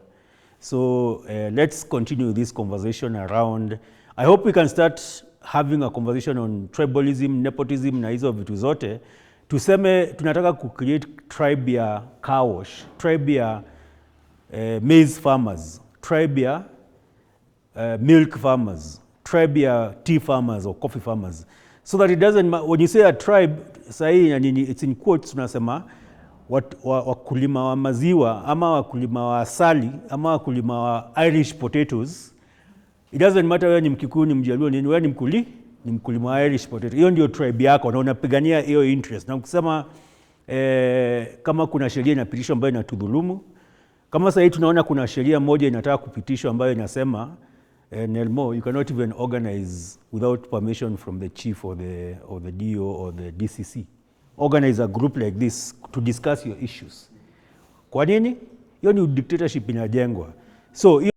So let's continue this conversation around, I hope we can start having a conversation on tribalism, nepotism na hizo vitu zote. Tuseme tunataka create tribe ya car wash, tribe ya maize farmers, tribe ya milk farmers, tribe ya tea farmers or coffee farmers. So that it doesn't matter, when you say a tribe, sahi, it's in quotes, tunasema, wakulima wa maziwa, ama wakulima wa asali, ama wakulima wa Irish potatoes. It doesn't matter wewe ni Mkikuyu, ni Mjaluo, ni wewe ni mkulima wa Irish potato. Hiyo ndio tribe yako na unapigania hiyo interest. Na ukisema kama kuna sheria inapitishwa ambayo inatudhulumu, kama sasa hivi tunaona kuna sheria moja inataka kupitishwa ambayo inasema Nelmo, you cannot even organize without permission from the chief or the DO or the DCC. Organize a group like this to discuss your issues. Kwa nini? Hiyo ni dictatorship inajengwa. So